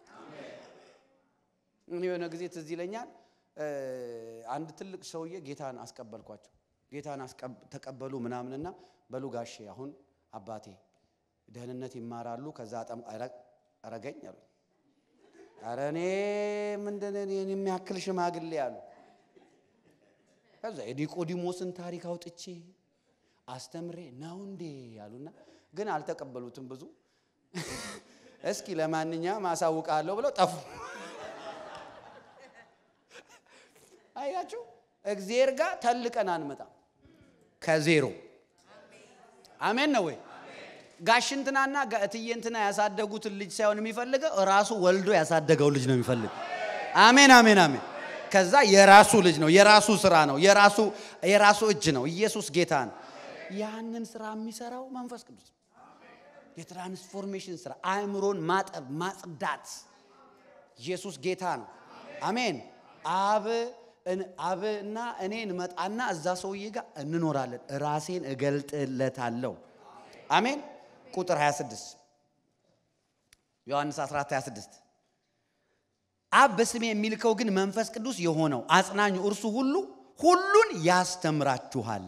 እኔ የሆነ ጊዜ ትዝ ይለኛል አንድ ትልቅ ሰውዬ ጌታን አስቀበልኳቸው ጌታን ተቀበሉ ምናምንና በሉ ጋሼ አሁን አባቴ ደህንነት ይማራሉ ከዛ አረገኝ አሉ አረኔ ምንድነው የሚያክል ሽማግሌ ያሉ ከዛ የኒቆዲሞስን ታሪክ አውጥቼ አስተምሬ ነው እንዴ ያሉና ግን አልተቀበሉትም ብዙ እስኪ ለማንኛውም ማሳውቃለሁ ብለው ጠፉ አያችሁ እግዚአብሔር ጋር ተልቀን አንመጣ ከዜሮ አሜን ነው ወይ ጋሽንትናና እትየንትና ያሳደጉት ልጅ ሳይሆን የሚፈልገው ራሱ ወልዶ ያሳደገው ልጅ ነው የሚፈልግ አሜን አሜን አሜን ከዛ የራሱ ልጅ ነው የራሱ ስራ ነው የራሱ እጅ ነው ኢየሱስ ጌታ ነው ያንን ስራ የሚሰራው መንፈስ ቅዱስ የትራንስፎርሜሽን ስራ አእምሮን ማጠብ ማጽዳት ኢየሱስ ጌታ ነው አሜን አብ አብና እኔ እንመጣና እዛ ሰውዬ ጋር እንኖራለን ራሴን እገልጥለታለሁ አሜን ቁጥር 26 ዮሐንስ 14:26 አብ በስሜ የሚልከው ግን መንፈስ ቅዱስ የሆነው አጽናኙ እርሱ ሁሉን ያስተምራችኋል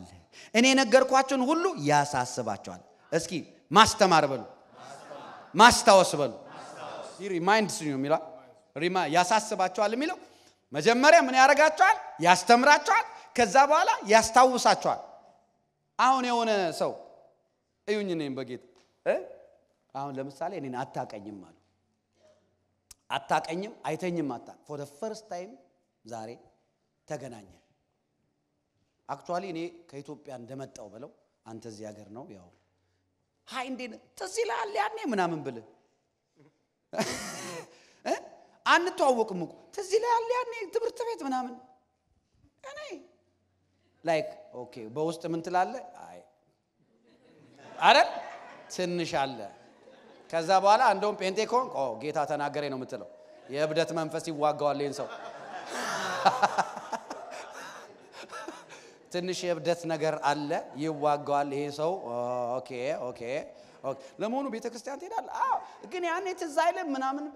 እኔ ነገርኳችሁን ሁሉ ያሳስባችኋል እስኪ ማስተማር በሉ ማስታወስ በሉ ሪማይንድስ ነው የሚለው ያሳስባችኋል የሚለው መጀመሪያ ምን ያረጋችኋል ያስተምራችኋል ከዛ በኋላ ያስታውሳችኋል አሁን የሆነ ሰው እዩኝ ነኝ በጌታ አሁን ለምሳሌ እኔን አታቀኝም ማለት አታቀኝም አይተኝም አታ for the first time ዛሬ ተገናኘ አክቹአሊ እኔ ከኢትዮጵያ እንደመጣው በለው አንተ እዚህ ሀገር ነው ያው ሃይ እንዴ ተሲላል ያኔ ምናምን ብለ አንተዋወቅም እኮ ተሲላል ያኔ ትምህርት ቤት ምናምን እኔ ላይክ ኦኬ በውስጥ ምን ትላለ አይ አረ ትንሽ አለ ከዛ በኋላ እንደውም ፔንቴኮን ጌታ ተናገረኝ ነው የምትለው የእብደት መንፈስ ይዋጋዋል ይሄን ሰው ትንሽ የእብደት ነገር አለ ይዋጋዋል ይሄ ሰው ኦኬ ለሞኑ ቤተክርስቲያን ትሄዳል አዎ ግን ያኔ ትዝ አይልም ምናምን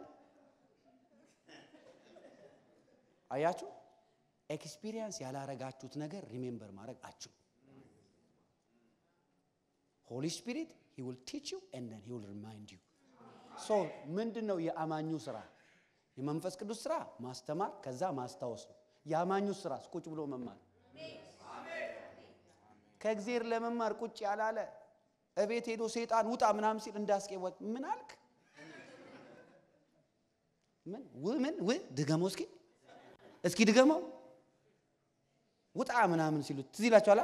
አያችሁ ኤክስፒሪየንስ ያላረጋችሁት ነገር ሪሜምበር ማድረግ አችሁ Holy Spirit he will teach you and then he will remind you so ምንድነው የአማኙ ስራ የመንፈስ ቅዱስ ስራ ማስተማር ከዛ ማስታወስ የአማኙ ስራ ቁጭ ብሎ መማር ከእግዚአብሔር ለመማር ቁጭ ያላለ እቤት ሄዶ ሰይጣን ውጣ ምናምን ሲል እንዳስቀወጥ ምን አልክ ምን ድገመው እስኪ ድገመው ውጣ ምናምን ሲሉ ትዝ ይላችኋል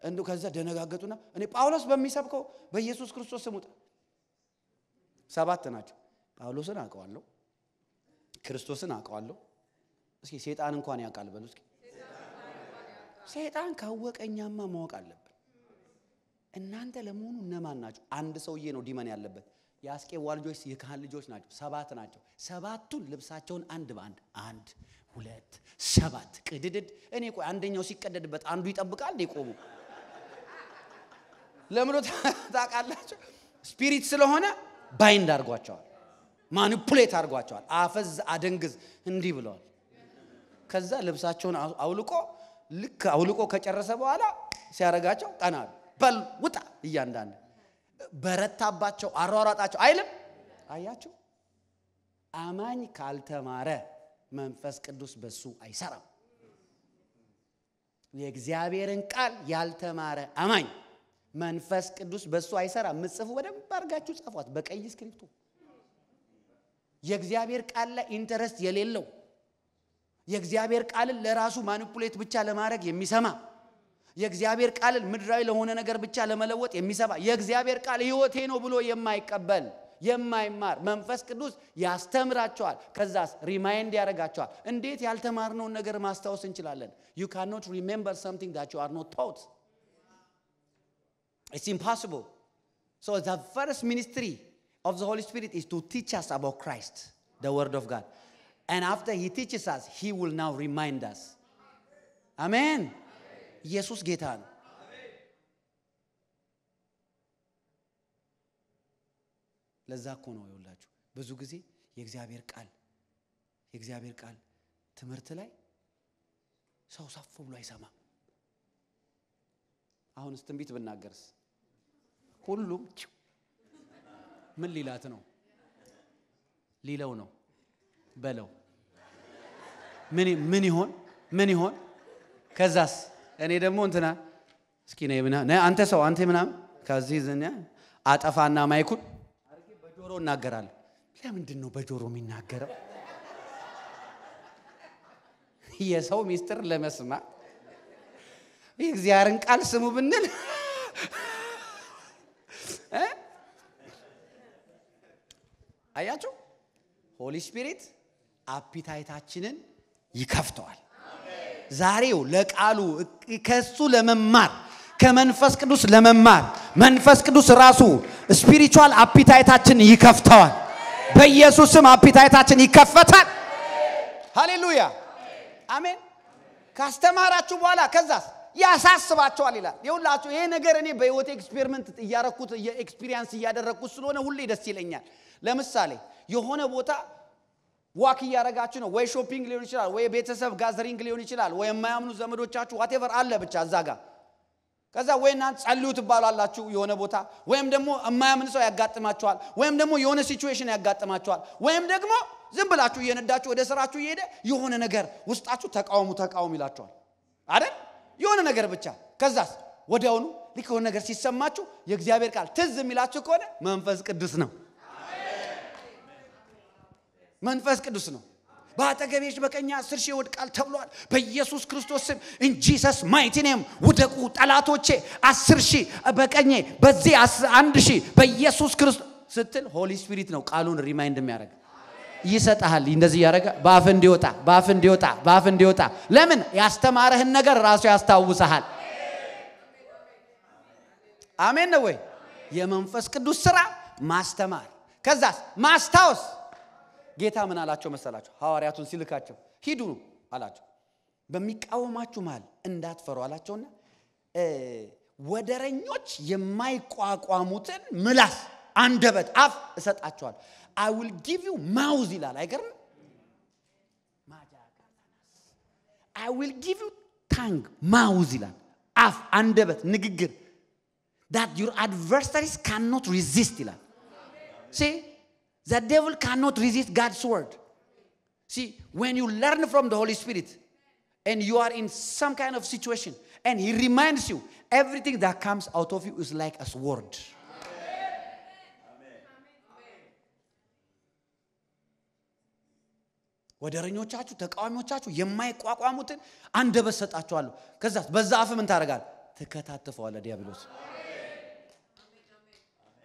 እንዱ ከዛ ደነጋገጡና እኔ ጳውሎስ በሚሰብከው በኢየሱስ ክርስቶስ ስም ውጣ ሰባት ናቸው ጳውሎስን አውቀዋለሁ ክርስቶስን አውቀዋለሁ እስኪ ሰይጣን እንኳን ያውቃል በሉ እስኪ ሰይጣን ካወቀኛማ ማወቅ አለበት እናንተ ለመሆኑ እነማን ናችሁ አንድ ሰውዬ ነው ዲመን ያለበት ያስቄዋ ልጆች የካህን ልጆች ናቸው ሰባት ናቸው ሰባቱን ልብሳቸውን አንድ በአንድ 1 2 7 ቅድድድ እኔ ቆይ አንደኛው ሲቀደድበት አንዱ ይጠብቃል ለቆሙ ለምሮ ታቃላችሁ ስፒሪት ስለሆነ ባይንድ አርጓቸዋል ማኒፑሌት አርጓቸዋል አፈዝ አደንግዝ እንዲህ ብለዋል ከዛ ልብሳቸውን አውልቆ ከጨረሰ በኋላ ሲያረጋቸው ቀናል በል ውጣ እያንዳንዱ በረታባቸው አሯሯጣቸው አይልም አያችሁ አማኝ ካልተማረ መንፈስ ቅዱስ በሱ አይሰራም የእግዚአብሔርን ቃል ያልተማረ አማኝ መንፈስ ቅዱስ በሱ አይሰራም ምጽፉ በደንብ አርጋችሁ ጻፏት በቀይ ስክሪፕቱ የእግዚአብሔር ቃል ላይ ኢንተረስት የሌለው የእግዚአብሔር ቃልን ለራሱ ማኒፑሌት ብቻ ለማድረግ የሚሰማ የእግዚአብሔር ቃልን ምድራዊ ለሆነ ነገር ብቻ ለመለወጥ የሚሰባ የእግዚአብሔር ቃል ህይወቴ ነው ብሎ የማይቀበል የማይማር መንፈስ ቅዱስ ያስተምራቸዋል ከዛስ ሪማይንድ ያረጋቸዋል እንዴት ያልተማርነው ነገር ማስታወስ እንችላለን you cannot remember something that you are not taught it's impossible so the first ministry of the Holy Spirit is to teach us about Christ the word of God and after he teaches us he will now remind us amen ኢየሱስ ጌታ ነው ለዛኮ ነው ይወላችሁ ብዙ ጊዜ የእግዚአብሔር ቃል ትምህርት ላይ ሰው ሳፍ ብሎ አይሰማ አሁን ትንቢት ብናገርስ ሁሉም ምን ሊላት ነው ሊለው ነው በለው ምን ይሆን ከዛስ እኔ ደግሞ እንትና እስኪ ነይ አንተ ሰው አንተ ምናም ከዚህ ዝኛ አጠፋና ማይኩን አርጌ በጆሮ እናገራለሁ ለምንድን ነው በጆሮ የሚናገረው የሰው ሚስጥር ለመስማት የእግዚአብሔርን ቃል ስሙ ብንል አያችሁ ሆሊ ስፒሪት አፒታይታችንን ይከፍተዋል ዛሬው ለቃሉ ከሱ ለመማር ከመንፈስ ቅዱስ ለመማር መንፈስ ቅዱስ ራሱ ስፒሪቹዋል አፒታይታችን ይከፍተዋል በኢየሱስ ስም አፒታይታችን ይከፈታል ሃሌሉያ አሜን ካስተማራችሁ በኋላ ከዛስ ያሳስባችኋል ይላል ይሁላችሁ ይሄ ነገር እኔ በህይወት ኤክስፔሪመንት ያረኩት የኤክስፒሪየንስ ያደረኩት ስለሆነ ሁሌ ደስ ይለኛል ለምሳሌ የሆነ ቦታ ዋክ ያረጋችሁ ነው ወይ ሾፒንግ ሊሆን ይችላል ወይ ቤተሰብ ጋዘሪንግ ሊሆን ይችላል ወይ የማያምኑ ዘመዶቻችሁ whatever አለ ብቻ እዛጋ ከዛ ወይና ጸልዩ ትባላላችሁ የሆነ ቦታ ወይም ደግሞ የማያምን ሰው ያጋጥማችኋል ወይም ደግሞ የሆነ ሲቹዌሽን ያጋጥማችኋል ወይም ደግሞ ዝም ብላችሁ እየነዳችሁ ወደ ስራችሁ እየሄደ የሆነ ነገር ውስጣችሁ ተቃውሙ ይላችኋል አይደል የሆነ ነገር ብቻ ከዛስ ወዲያውኑ ሊሆነ ነገር ሲሰማችሁ የእግዚአብሔር ቃል ትዝ የሚላችሁ ከሆነ መንፈስ ቅዱስ ነው መንፈስ ቅዱስ ነው ባጠገቤሽ በቀኛ 10 ሺህ ወድቃል ተብሏል በኢየሱስ ክርስቶስ ስም in Jesus mighty name ወደቁ ጠላቶቼ 10 ሺህ በቀኜ በዚህ 1 ሺህ በኢየሱስ ክርስቶስ ስትል ሆሊ ስፒሪት ነው ቃሉን ሪማይንድ የሚያደርግ ይሰጣል እንደዚህ ያረጋ ባፍ እንዲወጣ ለምን ያስተማረህን ነገር ራሱ ያስታውሳል አሜን ነው ወይ የመንፈስ ቅዱስ ሥራ ማስተማር ከዛስ ማስታወስ ጌታ ምን አላቸው መሰላችሁ ሐዋርያቱን ሲልካቸው ሂዱ አላቸው በሚቃወማችሁ ማል እንዳትፈሩ አላቸውና ወደረኞች የማይቋቋሙትን ምላስ አንደበት አፍ እሰጣቸዋል I will give you mouth ይላል አይገርም I will give you tongue mouth ይላል አፍ አንደበት ንግግር that your adversaries cannot resist ይላል see the devil cannot resist God's word see when you learn from the Holy Spirit and you are in some kind of situation and he reminds you everything that comes out of you is like a sword ወደረኞቻችሁ ተቃዋሚዎቻችሁ የማይቋቋሙትን አንደበት ሰጣቸዋለሁ ከዛስ በዛ አፍ ምን ታረጋል ተከታተፈዋል ዲያብሎስ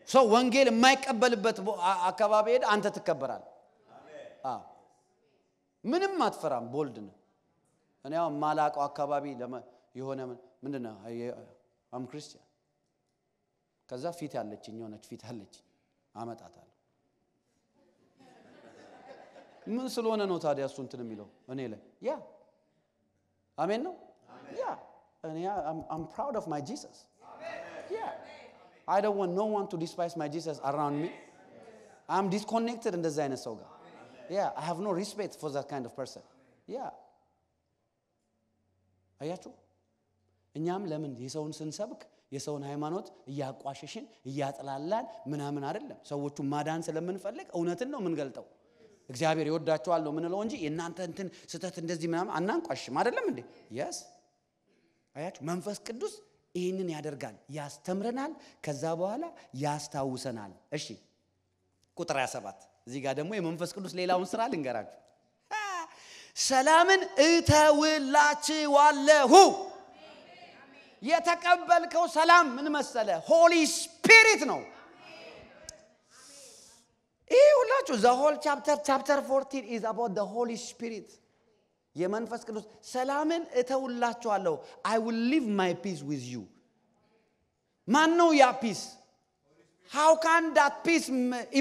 ሰው ወንጌል የማይቀበልበት አካባቢ ሄደ አንተ ትከበራል ምንም አትፈራም ቦልድ ነው እኔ ያው ማላቀው አካባቢ የሆነ ምንድነው አም ክርስቲያን ከዛ ፊት ያለችኝ የሆነች ፊት አለች አመጣታለሁ ምን ስለሆነ ነው ታዲያ እሱ እንትን የሚለው እኔ ላይ ያ አሜን ነው ያ እኔ I'm proud of my Jesus yeah I don't want no one to despise my Jesus around me I'm disconnected in the zaine ሰው ጋር yeah I have no respect for that kind of person yeah አያችሁ እኛም ለምን የሰውን ስንሰብክ የሰውን ሃይማኖት ያቋሸሽን ያጥላላን ምናምን አይደለም ሰዎቹ ማዳን ስለምንፈልግ እውነትን ነው ምንገልጠው እግዚአብሔር ይወዳቸዋል ነው ምንለው እንጂ የናንተ እንትን ስተት እንደዚህ ምናምን አናንቋሽም አይደለም እንዴ yes አያችሁ መንፈስ ቅዱስ ይሄንን ያደርጋል ያስተምረናል ከዛ በኋላ ያስታውሰናል እሺ ቁጥር 27 እዚህ ጋር ደግሞ የመንፈስ ቅዱስ ሌላውን ስራ ልንገራችሁ ሰላምን እተውላችኋለሁ የተቀበልከው ሰላም ምን መሰለ ሆሊ ስፒሪት ነው ይሁላችሁ the whole chapter 14 is about the Holy Spirit የመንፈስ ቅዱስ ሰላምን እተውላችኋለሁ I will leave my peace with you ማን ነው ያ peace how can that peace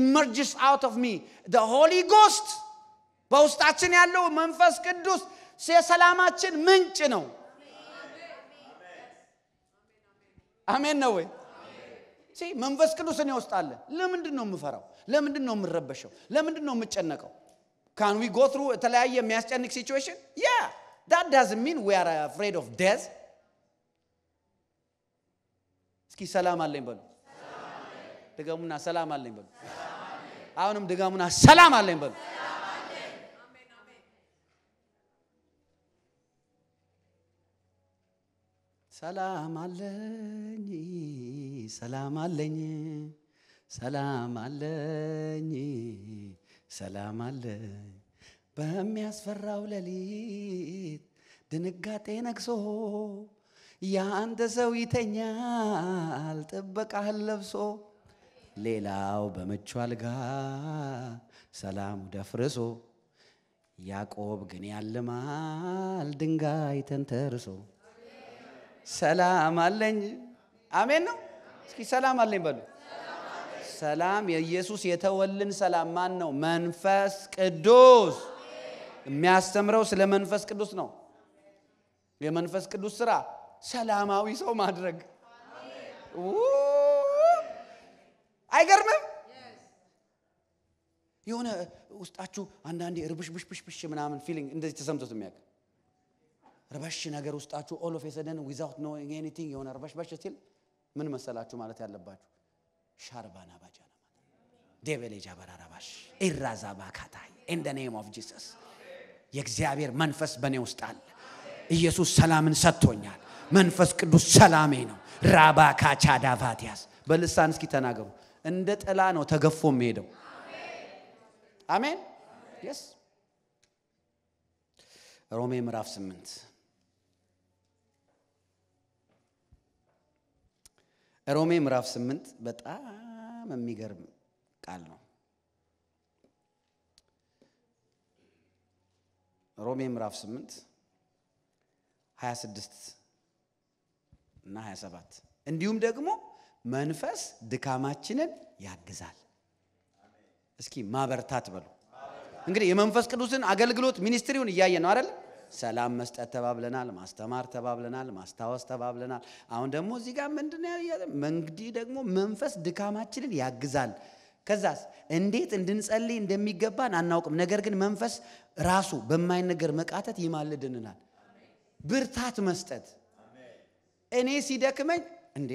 emerges out of me the Holy Ghost በውስጣችን ያለው መንፈስ ቅዱስ የሰላማችን ምንጭ ነው አሜን ነው ወይ See, መንፈስ ቅዱስ እኔ ውስጥ አለ ለምንድን ነው የምፈራው ለምንድን ነው የምረበሸው ለምንድን ነው የምጨነቀው can we go through የተለያየ የሚያስጨንቅ situation yeah that doesn't mean we are afraid of death እስኪ ሰላም አለኝ በሉ ድጋሙና ሰላም አለኝ በሉ አሁንም ድጋሙና ሰላም አለኝ በሉ ሰላም አለኝ ሰላም አለኝ ሰላም አለኝ ሰላም አለኝ በሚያስፈራው ሌሊት ድንጋጤ ነግሶ ያንተ ሰው ይተኛል ጥበቃህን ለብሶ ሌላው በመቹ አልጋ ሰላም ደፍርሶ ያዕቆብ ግን ያልማል ድንጋይ ተንተርሶ ሰላም አለኝ አሜን ነው እስኪ ሰላም አለኝ በሉ ሰላም የኢየሱስ የተወልን ሰላም ማን ነው መንፈስ ቅዱስ የሚያስተምረው ስለ መንፈስ ቅዱስ ነው የመንፈስ ቅዱስ ስራ ሰላማዊ ሰው ማድረግ አይገርምም የሆነ ውስጣችሁ አንዳንዴ ርብሽብሽብሽ ምናምን ፊሊንግ እንደዚህ ተሰምቶት የሚያውቅ ረባሽ ነገር ውስጣችሁ all of a sudden without knowing anything የሆነ ረባሽ ሲል ምን መሰላችሁ ማለት ያለባችሁ ሻርባና ባጃና ዴቨሌጃ በራራባሽ ኢራዛባካታይ in the name of Jesus የእግዚአብሔር መንፈስ በኔ ውስጥ አለ ኢየሱስ ሰላምን ሰጥቶኛል መንፈስ ቅዱስ ሰላሜ ነው ራባካቻ ዳቫቲያስ በልሳን እስኪ ተናገሩ እንደ ጥላ ነው ተገፎ የሚሄደው አሜን yes ሮሜ ምዕራፍ 8 ሮሜ ምዕራፍ 8 በጣም የሚገርም ቃል ነው ሮሜ ምዕራፍ 8 26 እና 27 እንዲሁም ደግሞ መንፈስ ድካማችንን ያግዛል እስኪ ማበርታት በሉ እንግዲህ የመንፈስ ቅዱስን አገልግሎት ሚኒስትሪውን ያያየን ነው አይደል ሰላም መስጠት ተባብለናል ማስተማር ተባብለናል ማስታወስ ተባብለናል አሁን ደግሞ እዚህ ጋር ምንድነው መንግዲ ደግሞ መንፈስ ድካማችንን ያግዛል ከዛስ እንዴት እንድንጸልይ እንደሚገባን አናውቅም ነገር ግን መንፈስ ራሱ በማይነገር መቃተት ይማልድልናል ብርታት መስጠት እኔ ሲደክመኝ እንዴ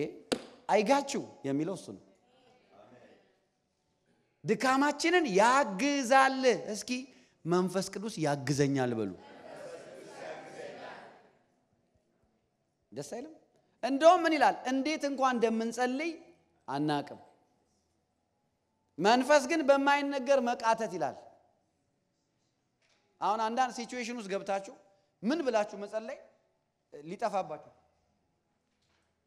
አይጋችሁ የሚለው እሱ ነው ድካማችንን ያግዛል እስኪ መንፈስ ቅዱስ ያግዘኛል በሉ ደስ አይልም እንደውም ምን ይላል እንዴት እንኳን እንደምንጸልይ አናቅም መንፈስ ግን በማይነገር መቃተት ይላል አሁን አንዳንድ ሲቹዌሽን ውስጥ ገብታችሁ ምን ብላችሁ መጸለይ ሊጠፋባችሁ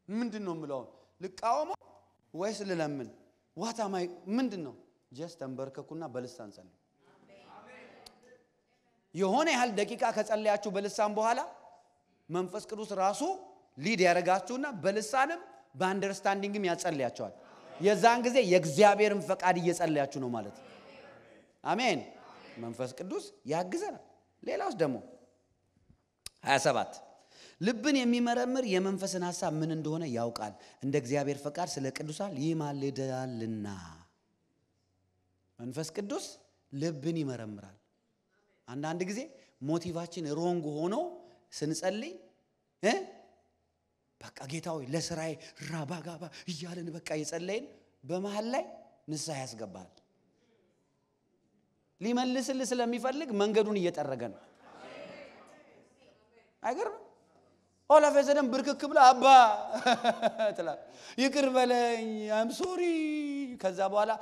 ምንድነው ምለው ልቃወም ወይስ ልለምን ዋታማይ ምንድነው ጀስት ተንበርከኩና በልሳን ጸልዩ የሆነ ያህል ደቂቃ ከጸለያችሁ በልሳን በኋላ መንፈስ ቅዱስ ራሱ ሊድ ያረጋችሁና በልሳንም በአንደርስታንዲንግም ያጸልያችኋል የዛን ጊዜ የእግዚአብሔርን ፈቃድ እየጸለያችሁ ነው ማለት አሜን መንፈስ ቅዱስ ያግዘናል ሌላውስ ደግሞ 27 ልብን የሚመረምር የመንፈስን ሐሳብ ምን እንደሆነ ያውቃል እንደ እግዚአብሔር ፈቃድ ስለ ቅዱሳን ይማልዳልና መንፈስ ቅዱስ ልብን ይመረምራል አንዳንድ ጊዜ ሞቲቫችን ሮንግ ሆኖ ስንጸልይ በቃ ጌታው ለስራዬ ራባጋባ ይያለን በቃ ይጸልይን በመሃል ላይ ንስሐ ያስገባል ሊመልስል ስለሚፈልግ መንገዱን እየጠረገ ነው አይገርም ኦላፈዘደም ብርክክ ብለ አባ ተላ ይቅር በለኝ አም ሶሪ ከዛ በኋላ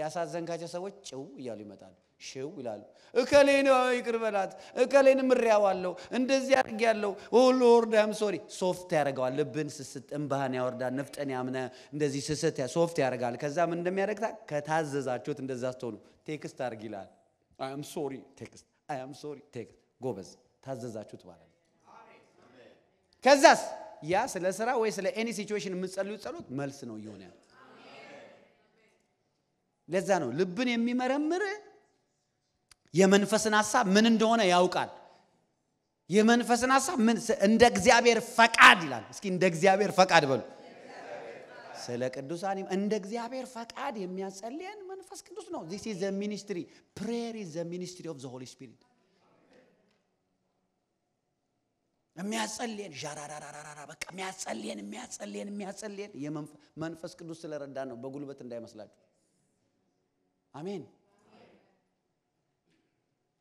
ያሳዘንካቸው ሰዎች ጭው ይያሉ ይመጣሉ ሺው ይላሉ እከሌን ይቅር በላት እከሌን ምሪያዋለው እንደዚህ ያርጋለው ኦ ሎርድ አም ሶሪ ሶፍት ያረጋዋል ልብን ስስት እንባህን ያወርዳል ነፍጠን ያምነ እንደዚህ ስስት ሶፍት ያረጋል ከዛ ምን እንደሚያደርግታ ከታዘዛችሁት እንደዛ አስተውሉ ቴክስት አርግ ይላል አይ አም ሶሪ ቴክስት አይ አም ሶሪ ቴክስት ጎበዝ ታዘዛችሁት ማለት ከዛስ ያ ስለ ስራ ወይ ስለ ኤኒ ሲቹዌሽን የምትጸልዩት ጸሎት መልስ ነው ይሆነ ለዛ ነው ልብን የሚመረምር የመንፈስን ሐሳብ ምን እንደሆነ ያውቃል የመንፈስን ሐሳብ ምን እንደ እግዚአብሔር ፈቃድ ይላል እስኪ እንደ እግዚአብሔር ፈቃድ በሉ ስለ ቅዱሳን እንደ እግዚአብሔር ፈቃድ የሚያጸልየን መንፈስ ቅዱስ ነው this is the ministry prayer is the ministry of the holy spirit የሚያጸልየን ጃራራራራ በቃ የሚያጸልየን የመንፈስ ቅዱስ ስለረዳን ነው በጉልበት እንዳይመስላችሁ አሜን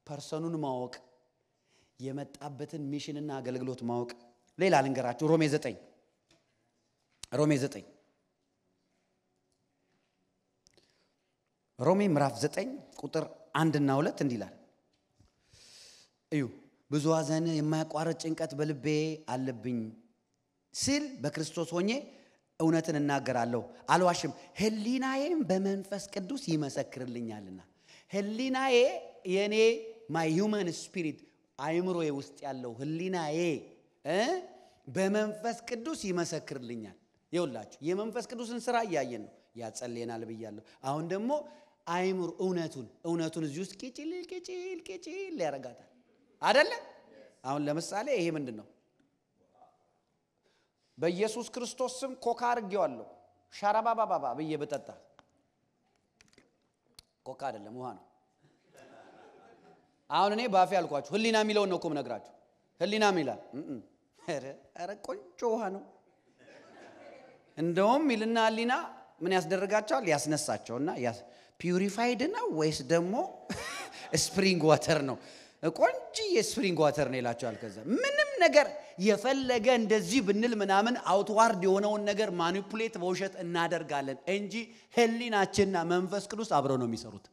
ፐርሰኑን ማወቅ የመጣበትን ሚሽንና አገልግሎት ማወቅ ሌላ ልንገራችሁ ሮሜ 9 ሮሜ ምዕራፍ 9 ቁጥር 1 እና 2 እንዲላል እዩ ብዙ ሐዘን የማያቋርጥ ጭንቀት በልቤ አለብኝ ሲል በክርስቶስ ሆኜ እውነትን እናገራለሁ አልዋሽም ህሊናዬም በመንፈስ ቅዱስ ይመሰክርልኛልና ህሊናዬ የኔ my human spirit አይምሮዬ ውስጥ ያለው ህሊናዬ በመንፈስ ቅዱስ ይመሰክርልኛል ይውላችሁ የመንፈስ ቅዱስን ስራ ያያየን ነው ያጸልየናል ብያለሁ አሁን ደግሞ አይምሮ እውነቱን እዚህ ውስጥ ቂጭል ያረጋታል አይደለ አሁን ለምሳሌ ይሄ ምንድነው በኢየሱስ ክርስቶስ ስም ኮካ አርጌዋለሁ ሻራባባባ ብዬ በጠጣ ኮካ አይደለም ውሃ ነው አሁን እኔ ባፌ አልኳችሁ ህሊና የሚለው ነው እኮ ምነግራችሁ ህሊና ይላል አረ ቆንጆ ውሃ ነው እንደውም ይልና ህሊና ምን ያስደርጋቸዋል ያስነሳቸውና ፒዩሪፋይድ ነው ወይስ ደግሞ ስፕሪንግ ዋተር ነው ቆንጆ የስፕሪንግ ዋተር ነው ይላቸዋል ከዛ ምንም ነገር የፈለገ እንደዚህ ብንል ምናምን አውትዋርድ የሆነውን ነገር ማኒፑሌት በውሸት እናደርጋለን እንጂ ህሊናችንና መንፈስ ቅዱስ አብረው ነው የሚሰሩት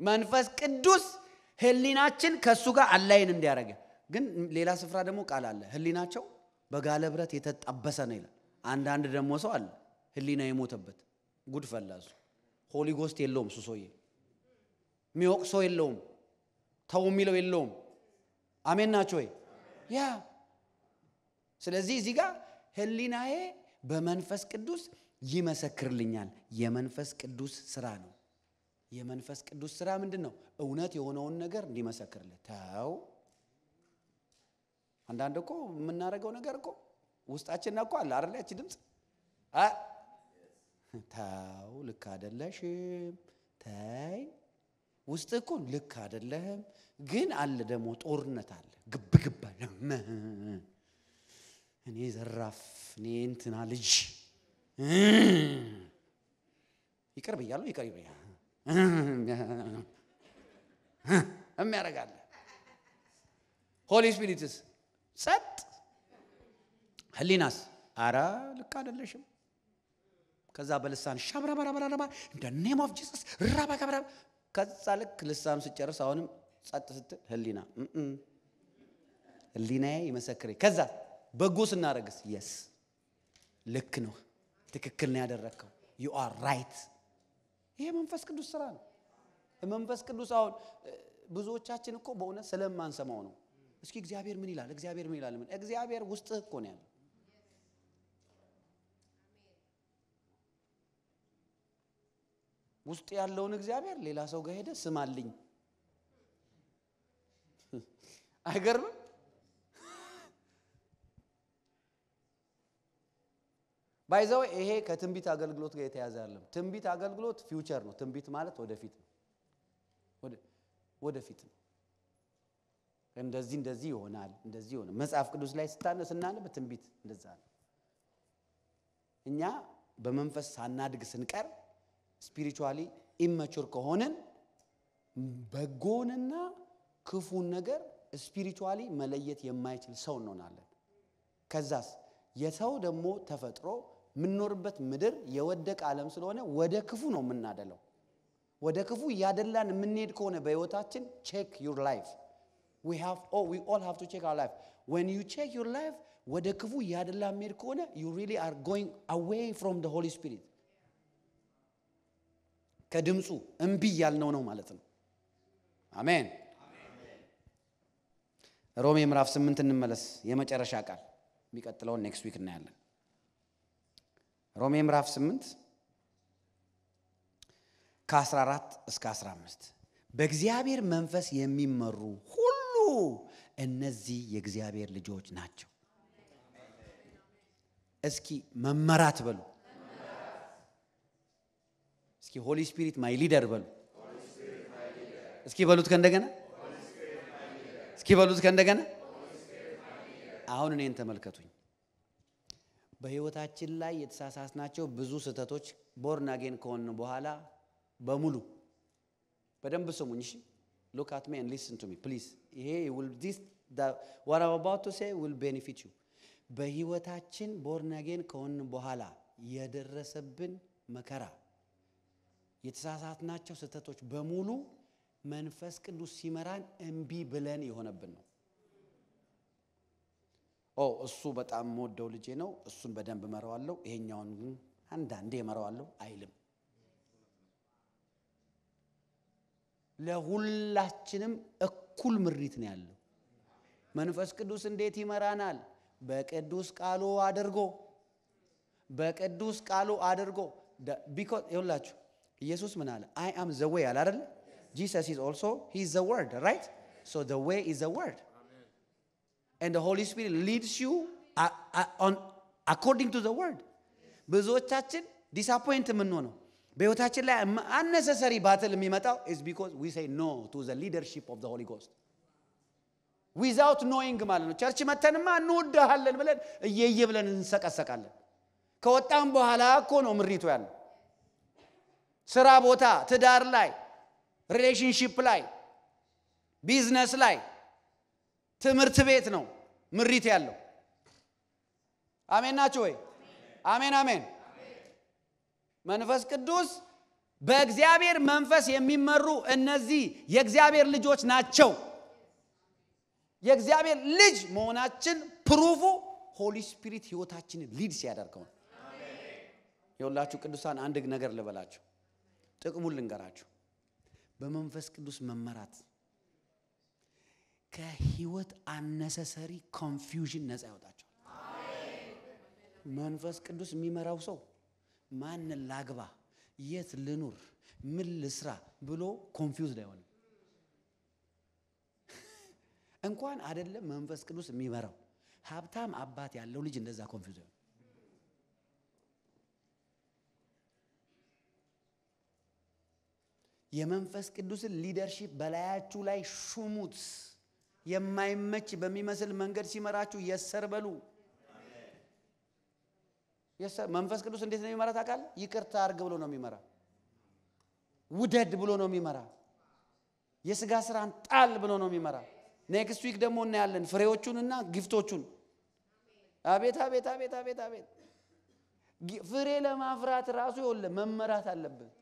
መንፈስ ቅዱስ ህሊናችን ከሱ ጋር አላይን እንዲያረጋ ግን ሌላ ስፍራ ደግሞ ቃል አለ ህሊናቸው በጋለ ብረት የተጣበሰ ነው ይላል አንድ ደግሞ ሰው አለ ህሊና የሞተበት ጉድ ፈላሱ ሆሊ ጎስት የለውም ሱሶዬ ሚወቅሶ የለውም ተው የሚለው የለውም አሜን ናችሁ ወይ ያ ስለዚህ እዚህ ጋር ህሊናዬ በመንፈስ ቅዱስ ይመሰክርልኛል የመንፈስ ቅዱስ ስራ ነው የመንፈስ ቅዱስ ስራ ምንድነው እውነት የሆነውን ነገር እንዲመሰክርልህ ታው አንዳንድ እኮ የምናረጋው ነገር እኮ ውስጣችን እኮ አለ አይደል ያቺ ድምጽ ታው ልክ አይደለሽም ታይ ውስጥ እኮ ልክ አይደለም ግን አለ ደግሞ ጦርነት አለ ግብግብ አለ እኔ ዘራፍ እኔ እንትና ልጅ ይቅር ብያለሁ ይቅር ይበያ የሚያረጋለ ሆሊ ስፒሪትስ ጸጥ ህሊናስ አራ ልክ አይደለሽም ከዛ በልሳን ሻብራባራባራባ እንደ ኔም ኦፍ ጂሰስ ራባካብራ ከዛ ልክ ልሳኑ ሲጨርስ አሁንም ጸጥ ስትል ህሊናዬ ይመሰክሬ ከዛ በጎስ እናረግስ yes ልክ ነው ትክክል ነው ያደረከው you are right ይሄ መንፈስ ቅዱስ ስራ ነው መንፈስ ቅዱስ አሁን ብዙዎቻችን እኮ በእውነት ስለማንሰማው ነው እስኪ እግዚአብሔር ምን ይላል እግዚአብሔር ውስጥ እኮ ነው ያለው ውስጥ ያለውን እግዚአብሔር ሌላ ሰው ጋር ሄደ ስማልኝ አይገርም ባይዘው ይሄ ከትንቢት አገልግሎት ጋር የተያዘ አይደለም ትንቢት አገልግሎት ፊውቸር ነው ትንቢት ማለት ወደፊት ነው ወደፊት ነው እንደዚህ ይሆናል እንደዚህ ይሆናል መጽሐፍ ቅዱስ ላይ ስናነብ ትንቢት እንደዛ ነው እኛ በመንፈስ ሳናድግ ስንቀር spiritually immature ከሆነን በጎንና ክፉን ነገር spiritually መለየት የማይችል ሰው እንሆናለን ከዛስ የሰው ደግሞ ተፈጥሮ ምንኖርበት ምድር የወደቀ ዓለም ስለሆነ ወደ ክፉ ነው የምናደለው ወደ ክፉ ያደላን የምንሄድ ከሆነ በህይወታችን check your life we all have to check our life when you check your life ወደ ክፉ ያደላ የምሄድ ከሆነ you really are going away from the Holy Spirit ከድምጹ እንቢ ያልነው ነው ማለት ነው አሜን ሮሜ ምዕራፍ 8 እንመለስ የመጨረሻ ቃል የሚቀጥለው next week እናያለን ሮሜ ምዕራፍ 8 ከ14 እስከ 15 በእግዚአብሔር መንፈስ የሚመሩ ሁሉ እነዚህ የእግዚአብሔር ልጆች ናቸው እስኪ መመራት በሉ እስኪ ሆሊ ስፒሪት ማይ ሊደር በሉ እስኪ በሉት ከእንደገና አሁን እኔን ተመልከቱኝ በህይወታችን ላይ የተሳሳትናቸው ብዙ ስህተቶች ቦርን አጌን ከሆነ በኋላ በሙሉ በደንብ ስሙኝ እሺ look at me and listen to me please what I'm about to say will benefit you በህይወታችን ቦርን አጌን ከሆነ በኋላ የደረሰብን መከራ የተሳሳትናቸው ስህተቶች በሙሉ መንፈስ ቅዱስ ሲመራን እንቢ ብለን ይሆነብን ነው እሱ በጣም ሞደው ልጄ ነው እሱን በደንብ መራዋለሁ ይሄኛውን ግን አንዳንዴ መራዋለሁ አይልም ለሁላችንም እኩል ምሪት ነው ያለው መንፈስ ቅዱስ እንዴት ይመራናል በቅዱስ ቃሉ አድርጎ because ይኸውላችሁ ኢየሱስ ምን አለ I am the way አለ አይደል Jesus is also he is the word right So the way is the word. And the Holy Spirit leads you on according to the word. ብዙዎቻችን ዲስአፖይንት የምንሆነው በህይወታችን ላይ unnecessary battle የሚመጣው is because we say no to the leadership of the Holy Ghost. Without knowing ማለት ነው ቸርች መተንማ እንወድሃለን ብለን እየየ ብለን እንሰቀሰቃለን ከወጣን በኋላ እኮ ነው ምሪቱ ያለው ስራ ቦታ ትዳር ላይ ሪሌሽንሺፕ ላይ ቢዝነስ ላይ ትምህርት ቤት ነው ምሪት ያለው አሜን ናችሁ ወይ አሜን አሜን መንፈስ ቅዱስ በእግዚአብሔር መንፈስ የሚመሩ እነዚህ የእግዚአብሔር ልጆች ናቸው የእግዚአብሔር ልጅ መሆናችን ፕሩፉ ሆሊ ስፒሪት ህይወታችንን ሊድ ሲያደርገው አሜን ይኸውላችሁ ቅዱሳን አንድ ነገር ልበላችሁ ጥቅሙን ልንገራችሁ በመንፈስ ቅዱስ መመራት ከህይወት unnecessary confusion ነፃ ያወጣቸው አሜን መንፈስ ቅዱስ የሚመራው ሰው ማን ላግባ የት ልኑር ምን ልስራ ብሎ ኮንፊውዝድ አይሆንም እንኳን አይደለም መንፈስ ቅዱስ የሚመራው ሀብታም አባት ያለው ልጅ እንደዛ ኮንፊውዝ ነው የመንፈስ ቅዱስን ሊደርሺፕ በላያችሁ ላይ ሹሙት የማይመች በሚመስል መንገድ ሲመራችሁ የሰርበሉ መንፈስ ቅዱስ እንዴት ነው የሚመራ ታውቃለህ ይቅርታ አርግ ብሎ ነው የሚመራ ውደድ ብሎ ነው የሚመራ የሥጋ ስራን ጣል ብሎ ነው የሚመራ ኔክስት ዊክ ደግሞ እናያለን ፍሬዎቹንና ጊፍቶቹን አቤት አቤት አቤት አቤት አቤት ፍሬ ለማፍራት ራሱ ይወለ መመራት አለበት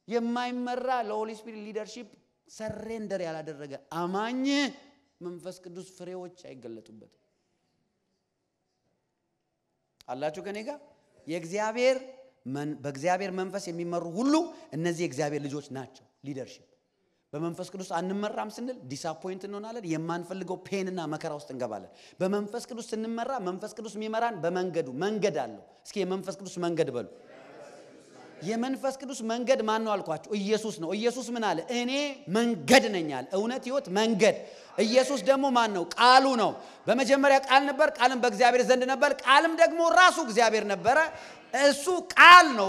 የማይመራ ለሆሊ ስፒሪት ሊደርሺፕ ሰሬንደር ያላደረገ አማኝ መንፈስ ቅዱስ ፍሬዎች አይገለጡበት አላችሁ ከኔ ጋር የእግዚአብሔር በእግዚአብሔር መንፈስ የሚመሩ ሁሉ እነዚህ የእግዚአብሔር ልጆች ናቸው ሊደርሺፕ በመንፈስ ቅዱስ አንመራም ስንል ዲስአፖይንት እንሆናለን የማንፈልገው ፔንና መከራ ውስጥ እንገባለን በመንፈስ ቅዱስ ስንመራ መንፈስ ቅዱስ የሚመራን መንገድ አለው እስኪ የመንፈስ ቅዱስ መንገድ በሉ የመንፈስ ቅዱስ መንገድ ማን ነው አልኳችሁ ኢየሱስ ነው ኢየሱስ ምን አለ እኔ መንገድ ነኝ አለ እውነት ህይወት መንገድ ኢየሱስ ደግሞ ማን ነው ቃሉ ነው በመጀመሪያ ቃል ነበር ቃልም በእግዚአብሔር ዘንድ ነበር ቃልም ደግሞ ራሱ እግዚአብሔር ነበር እሱ ቃል ነው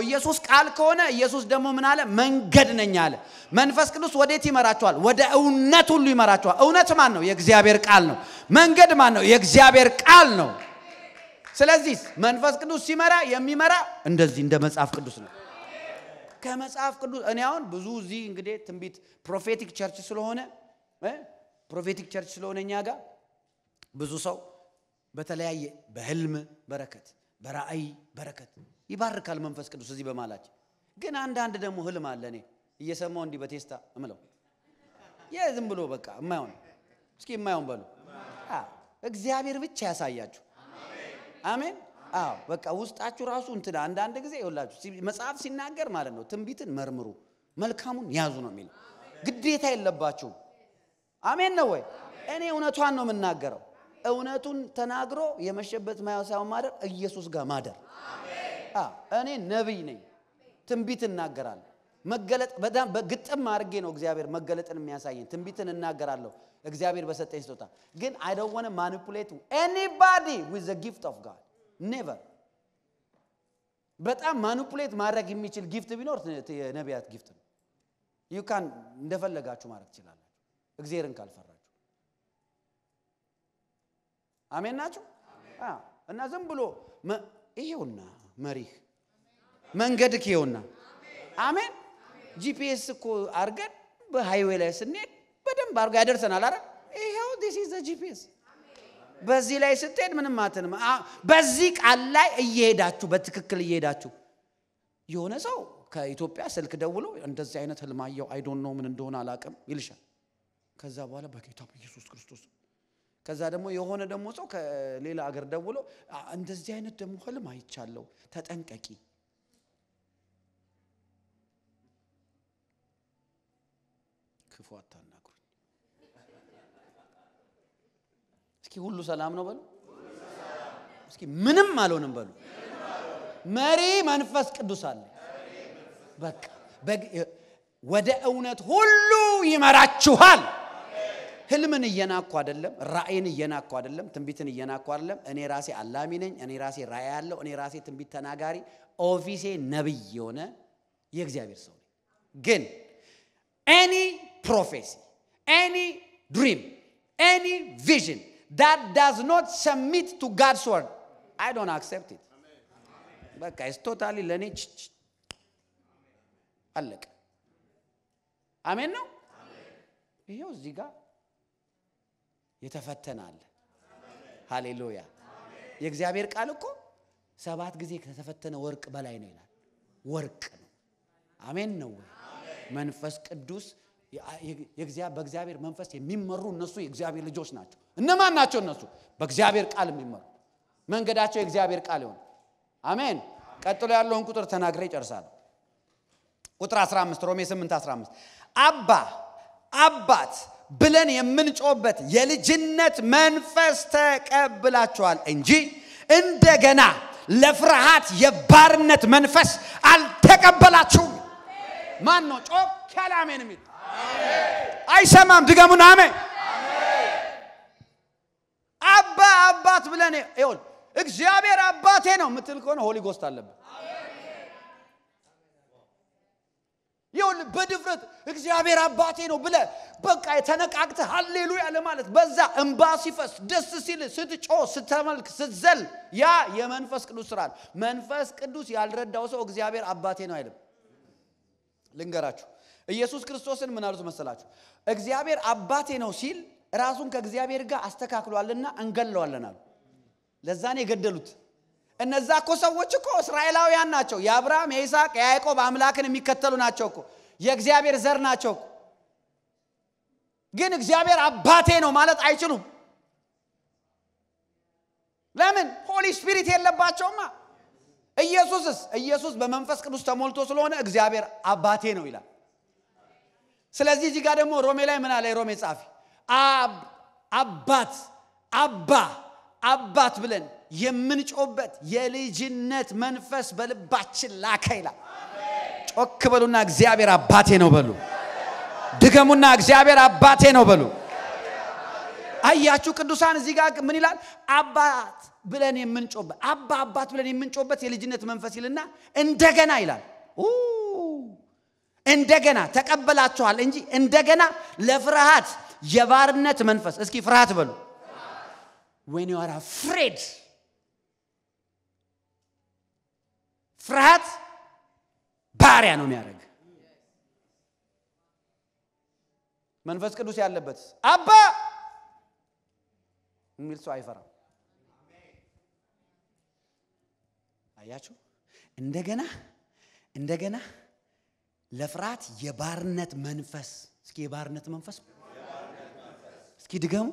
ኢየሱስ ቃል ከሆነ ኢየሱስ ደግሞ ምን አለ መንገድ ነኝ አለ መንፈስ ቅዱስ ወዴት ይመራቸዋል ወደ እውነት ሁሉ ይመራቸዋል እውነት ማን ነው የእግዚአብሔር ቃል ነው መንገድ ማን ነው የእግዚአብሔር ቃል ነው ስለዚህ መንፈስ ቅዱስ ሲመራ የሚመራ እንደዚህ እንደ መጽሐፍ ቅዱስ ነው ከመጽሐፍ ቅዱስ እኔ አሁን ብዙ እዚህ እንግዲህ ትንቢት ፕሮፌቲክ ቸርች ስለሆነኛ ጋር ብዙ ሰው በተለያየ በህልም በረከት በራእይ በረከት ይባርካል መንፈስ ቅዱስ እዚህ በማላች ግን አንድ ደግሞ ህልም አለ እኔ እየሰማው እንዲ በቴስታ እምለው የዝም ብሎ በቃ የማይሆን እስኪ የማይሆን በሉ እግዚአብሔር ብቻ ያሳያችሁ አሜን አዎ በቃ ውስጣችሁ ራሱ እንትን አንድ ጊዜ ይወላችሁ መጽሐፍ ሲናገር ማለት ነው ትንቢትን መርምሩ መልካሙን ያዙ ነው የሚል ግዴታ የለባችሁ አሜን ነው ወይ እኔ እውነቷን ነው የምናገረው እውነቱን ተናግሮ የመሸበት ማያሳው ማደር ኢየሱስ ጋር ማደር አሜን እኔ ነብይ ነኝ ትንቢት እናገራለሁ መገለጥ በጣም በግጥም አድርጌ ነው እግዚአብሔር መገለጥን የሚያሳየኝ ትንቢትን እናገራለሁ እግዚአብሔር በሰጠኝ ስጦታ ግን I don't want to manipulate anybody with the gift of God never በጣም ማኒፑሌት ማድረግ የሚችል ጊፍት ቢኖር የነቢያት ጊፍት ነው you can እንደፈለጋችሁ ማድረግ ይችላል እግዚአብሔርን ካልፈራችሁ አሜን ናችሁ እና ዝም ብሎ ይሄውና መሪህ መንገድክ ይሄውና አሜን ጂፒኤስ እኮ አርገን በሃይዌይ ላይ ስንሄድ በደንብ አርጋ ያደርሰናል አይደል ይሄው this is the GPS በዚህ ላይ ስትሄድ ምንም ማተንም በዚህ ቃል ላይ እየሄዳችሁ በትክክል እየሄዳችሁ የሆነ ሰው ከኢትዮጵያ ስልክ ደውሎ እንደዚህ አይነት ህልማየው I don't know ምን እንደሆነ አላቀም ይልሻል ከዛ በኋላ በጌታ በኢየሱስ ክርስቶስ ከዛ ደግሞ የሆነ ደግሞ ሰው ከሌላ ሀገር ደውሎ እንደዚህ አይነት ደግሞ ህልም አይቻለው ተጠንቀቂ ክፉ አታናግሩኝ እስኪ ሁሉ ሰላም ነው በሉ እስኪ ምንም አልሆነም በሉ መሪ መንፈስ ቅዱስ አለ በቃ ወደ እውነት ሁሉ ይመራችኋል ህልምን እየናኩ አይደለም ራእይን እየናኩ አይደለም ትንቢትን እየናኩ አይደለም እኔ ራሴ አላሚ ነኝ እኔ ራሴ ራእይ ያለው እኔ ራሴ ትንቢት ተናጋሪ ኦፊሴ ነብይ የሆነ የእግዚአብሔር ሰው ግን any prophecy any dream any vision that does not submit to God's word I don't accept it በቃ it's totally ለኔ አለቀ አሜን ነው ይሄው እዚህ ጋር የተፈተናል ሃሌሉያ የእግዚአብሔር ቃል እኮ 7 ጊዜ ከተፈተነ ወርቅ በላይ ነው ይላል ወርቅ ነው አሜን ነው መንፈስ ቅዱስ በእግዚአብሔር መንፈስ የሚመሩ እነሱ የእግዚአብሔር ልጆች ናቸው እነማን ናቸው እነሱ በእግዚአብሔር ቃል የሚመሩ መንገዳቸው የእግዚአብሔር ቃል ይሁን አሜን ቀጥሎ ያለውን ቁጥር ተናግሬ ይጨርሳለሁ ቁጥር 15 ሮሜ 8:15 አባት ብለን የምንጮበት የልጅነት መንፈስ ተቀብላችኋል እንጂ እንደገና ለፍርሃት የባርነት መንፈስ አልተቀበላችሁም ማን ነው ጮክ ከላሜን የሚል አይሰማም ድገሙና አሜን አባት ብለን ይሁን እግዚአብሔር አባቴ ነው ምትል ከሆነ ሆሊ ጎስት አለበት ይሁን በድፍረት እግዚአብሔር አባቴ ነው ብለ በቃ ተነቃቅተ ሃሌሉያ ለማለት በዛ እንባ ሲፈስ ደስ ሲል ስትጮ ስትመልክ ስትዘል ያ የመንፈስ ቅዱስ ስራ መንፈስ ቅዱስ ያልረዳው ሰው እግዚአብሔር አባቴ ነው አይልም ልንገራችሁ ኢየሱስ ክርስቶስን ምን አሉት መሰላችሁ እግዚአብሔር አባቴ ነው ሲል ራሱን ከእግዚአብሔር ጋር አስተካክሏልና እንገለዋለን አሉ ለዛ ነው የገደሉት እነዛ እኮ ሰዎች እኮ እስራኤላውያን ናቸው የአብርሃም የይስሐቅ የያዕቆብ አምላክን የሚከተሉ ናቸው እኮ የእግዚአብሔር ዘር ናቸው ግን እግዚአብሔር አባቴ ነው ማለት አይችሉም ለምን ሆሊ ስፒሪት የለባቸውማ ኢየሱስ በመንፈስ ቅዱስ ተሞልቶ ስለሆነ እግዚአብሔር አባቴ ነው ይላል ስለዚህ እዚህ ጋር ደግሞ ሮሜ ላይ ምን አለ ሮሜ ጻፊ አባት ብለን የምንጮበት የልጅነት መንፈስ በልባችን ላከ ይላል ጮክ በሉና እግዚአብሔር አባቴ ነው በሉ ድገሙና እግዚአብሔር አባቴ ነው በሉ አያችሁ ቅዱሳን እዚህ ጋር ምን ይላል አባት ብለን የምንጮበት አባት ብለን የምንጮበት የልጅነት መንፈስ ይልና እንደገና ይላል እንደገና ተቀበላችኋል እንጂ እንደገና ለፍርሃት የባርነት መንፈስ እስኪ ፍርሃት በሉ when you are afraid ፍርሃት ባሪያ ነው የሚያደርግ መንፈስ ቅዱስ ያለበት አባ የሚል ሰው አይፈራም አያችሁ እንደገና ለፍርሃት የባርነት መንፈስ እስኪ የባርነት መንፈስ እስኪ ድገሙ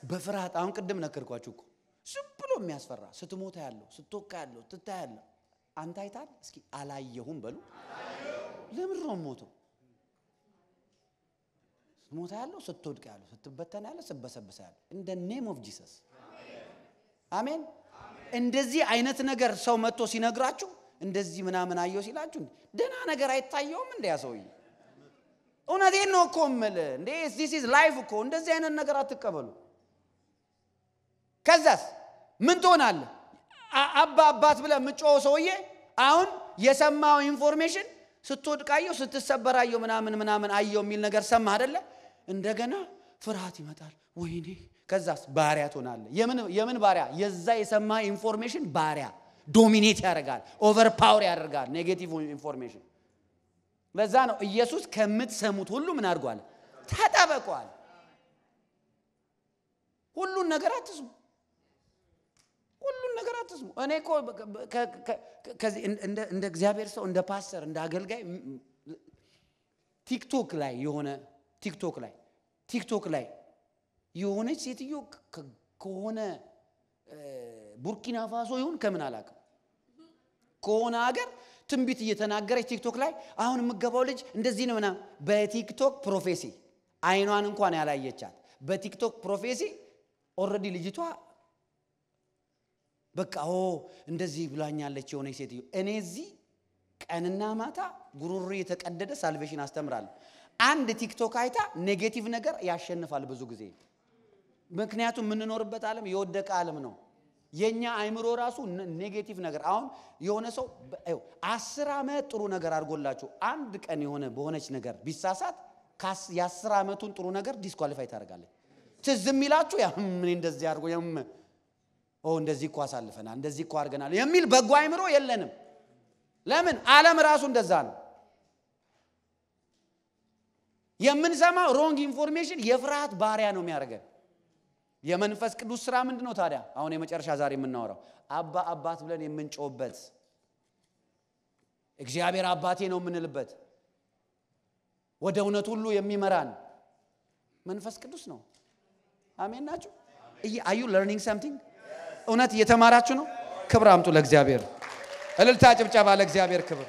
በፍርሃት አሁን ቅድም ነከርኳችሁ እኮ ዝም ብሎ የሚያስፈራ ስትሞታ ያለው ስትወካ ያለው ትታያለህ አንተ አይታል እስኪ አላየሁም በሉ ለምን ነው ሞቶ ስትሞታ ያለው ስትወድቅ ያለው ስትበተን ያለው ስትበሰብስ ያለው in the name of Jesus አሜን እንደዚህ አይነት ነገር ሰው መጥቶ ሲነግራችሁ እንደዚህ ምናምን አየው ሲላችሁ ደና ነገር አይታየውም እንደ ያ ሰውዬ እውነቴን ነው እኮ ማለት እንዴ this is life እኮ እንደዚህ አይነት ነገር አትቀበሉ ከዛስ ምን ትሆናለህ አባት ብለ ምጮው ሰውዬ አሁን የሰማው ኢንፎርሜሽን ስትወድቃየው ስትሰበራየው ምናምን አየው የሚል ነገር ሰማ አይደለ እንደገና ፍርሃት ይመጣል ወይኔ ከዛስ ባሪያ ትሆናለህ የምን ባሪያ የዛ የሰማ ኢንፎርሜሽን ባሪያ ዶሚኔት ያደርጋል ኦቨር ፓወር ያደርጋል ኔጌቲቭ ኢንፎርሜሽን ለዛ ነው ኢየሱስ ከምትሰሙት ሁሉ ምን አድርጓል ተጠበቋል ሁሉን ነገር አትስሙ እኔ እኮ እንደ እግዚአብሔር ሰው እንደ ፓስተር እንደ አገልጋይ ቲክቶክ ላይ የሆነ ሴትዮ ከሆነ ቡርኪና ፋሶ ይሁን ከምን አላቀም ከሆነ ሀገር ትንቢት እየተናገረች ቲክቶክ ላይ አሁን የምገባው ልጅ እንደዚህ ነው ምናምን በቲክቶክ ፕሮፌሲ አይኗን እንኳን ያላየቻት በቲክቶክ ፕሮፌሲ ኦሬዲ ልጅቷ በቃ እንደዚህ ብላኛለች የሆነ ሴትዮ እኔ እዚህ ቀንና ማታ ጉሩሩ የተቀደደ ሳልቬሽን አስተምራለሁ አንድ ቲክቶክ አይታ ኔጌቲቭ ነገር ያሸንፋል ብዙ ጊዜ ምክንያቱም ምንኖርበት ዓለም የወደቀ ዓለም ነው የኛ አይምሮ ራሱ ኔጌቲቭ ነገር አሁን የሆነ ሰው 10 አመት ጥሩ ነገር አድርጎላችሁ አንድ ቀን የሆነ በሆነች ነገር ቢሳሳት የ10 አመቱን ጥሩ ነገር ዲስኳሊፋይ ታደርጋለች ትዝም ይላችሁ ያ ምን እንደዚህ አድርጎ እንደዚህ እኮ አሳልፈናል እንደዚህ እኮ አድርገናል የሚል በጎ አይምሮ የለንም ለምን ዓለም ራሱ እንደዛ ነው የምንሰማው ሮንግ ኢንፎርሜሽን የፍርሃት ባሪያ ነው የሚያደርገን የመንፈስ ቅዱስ ሥራ ምንድነው ታዲያ አሁን የመጨረሻ ዛሬ የምናወራው አባት ብለን የምንጮህበት እግዚአብሔር አባቴ ነው የምንልበት ወደ እውነት ሁሉ የሚመራን መንፈስ ቅዱስ ነው አሜን ናችሁ are you learning something እውነት እየተማራችሁ ነው ክብር አምጡ ለእግዚአብሔር እልልታ ጭብጨባ ለእግዚአብሔር ክብር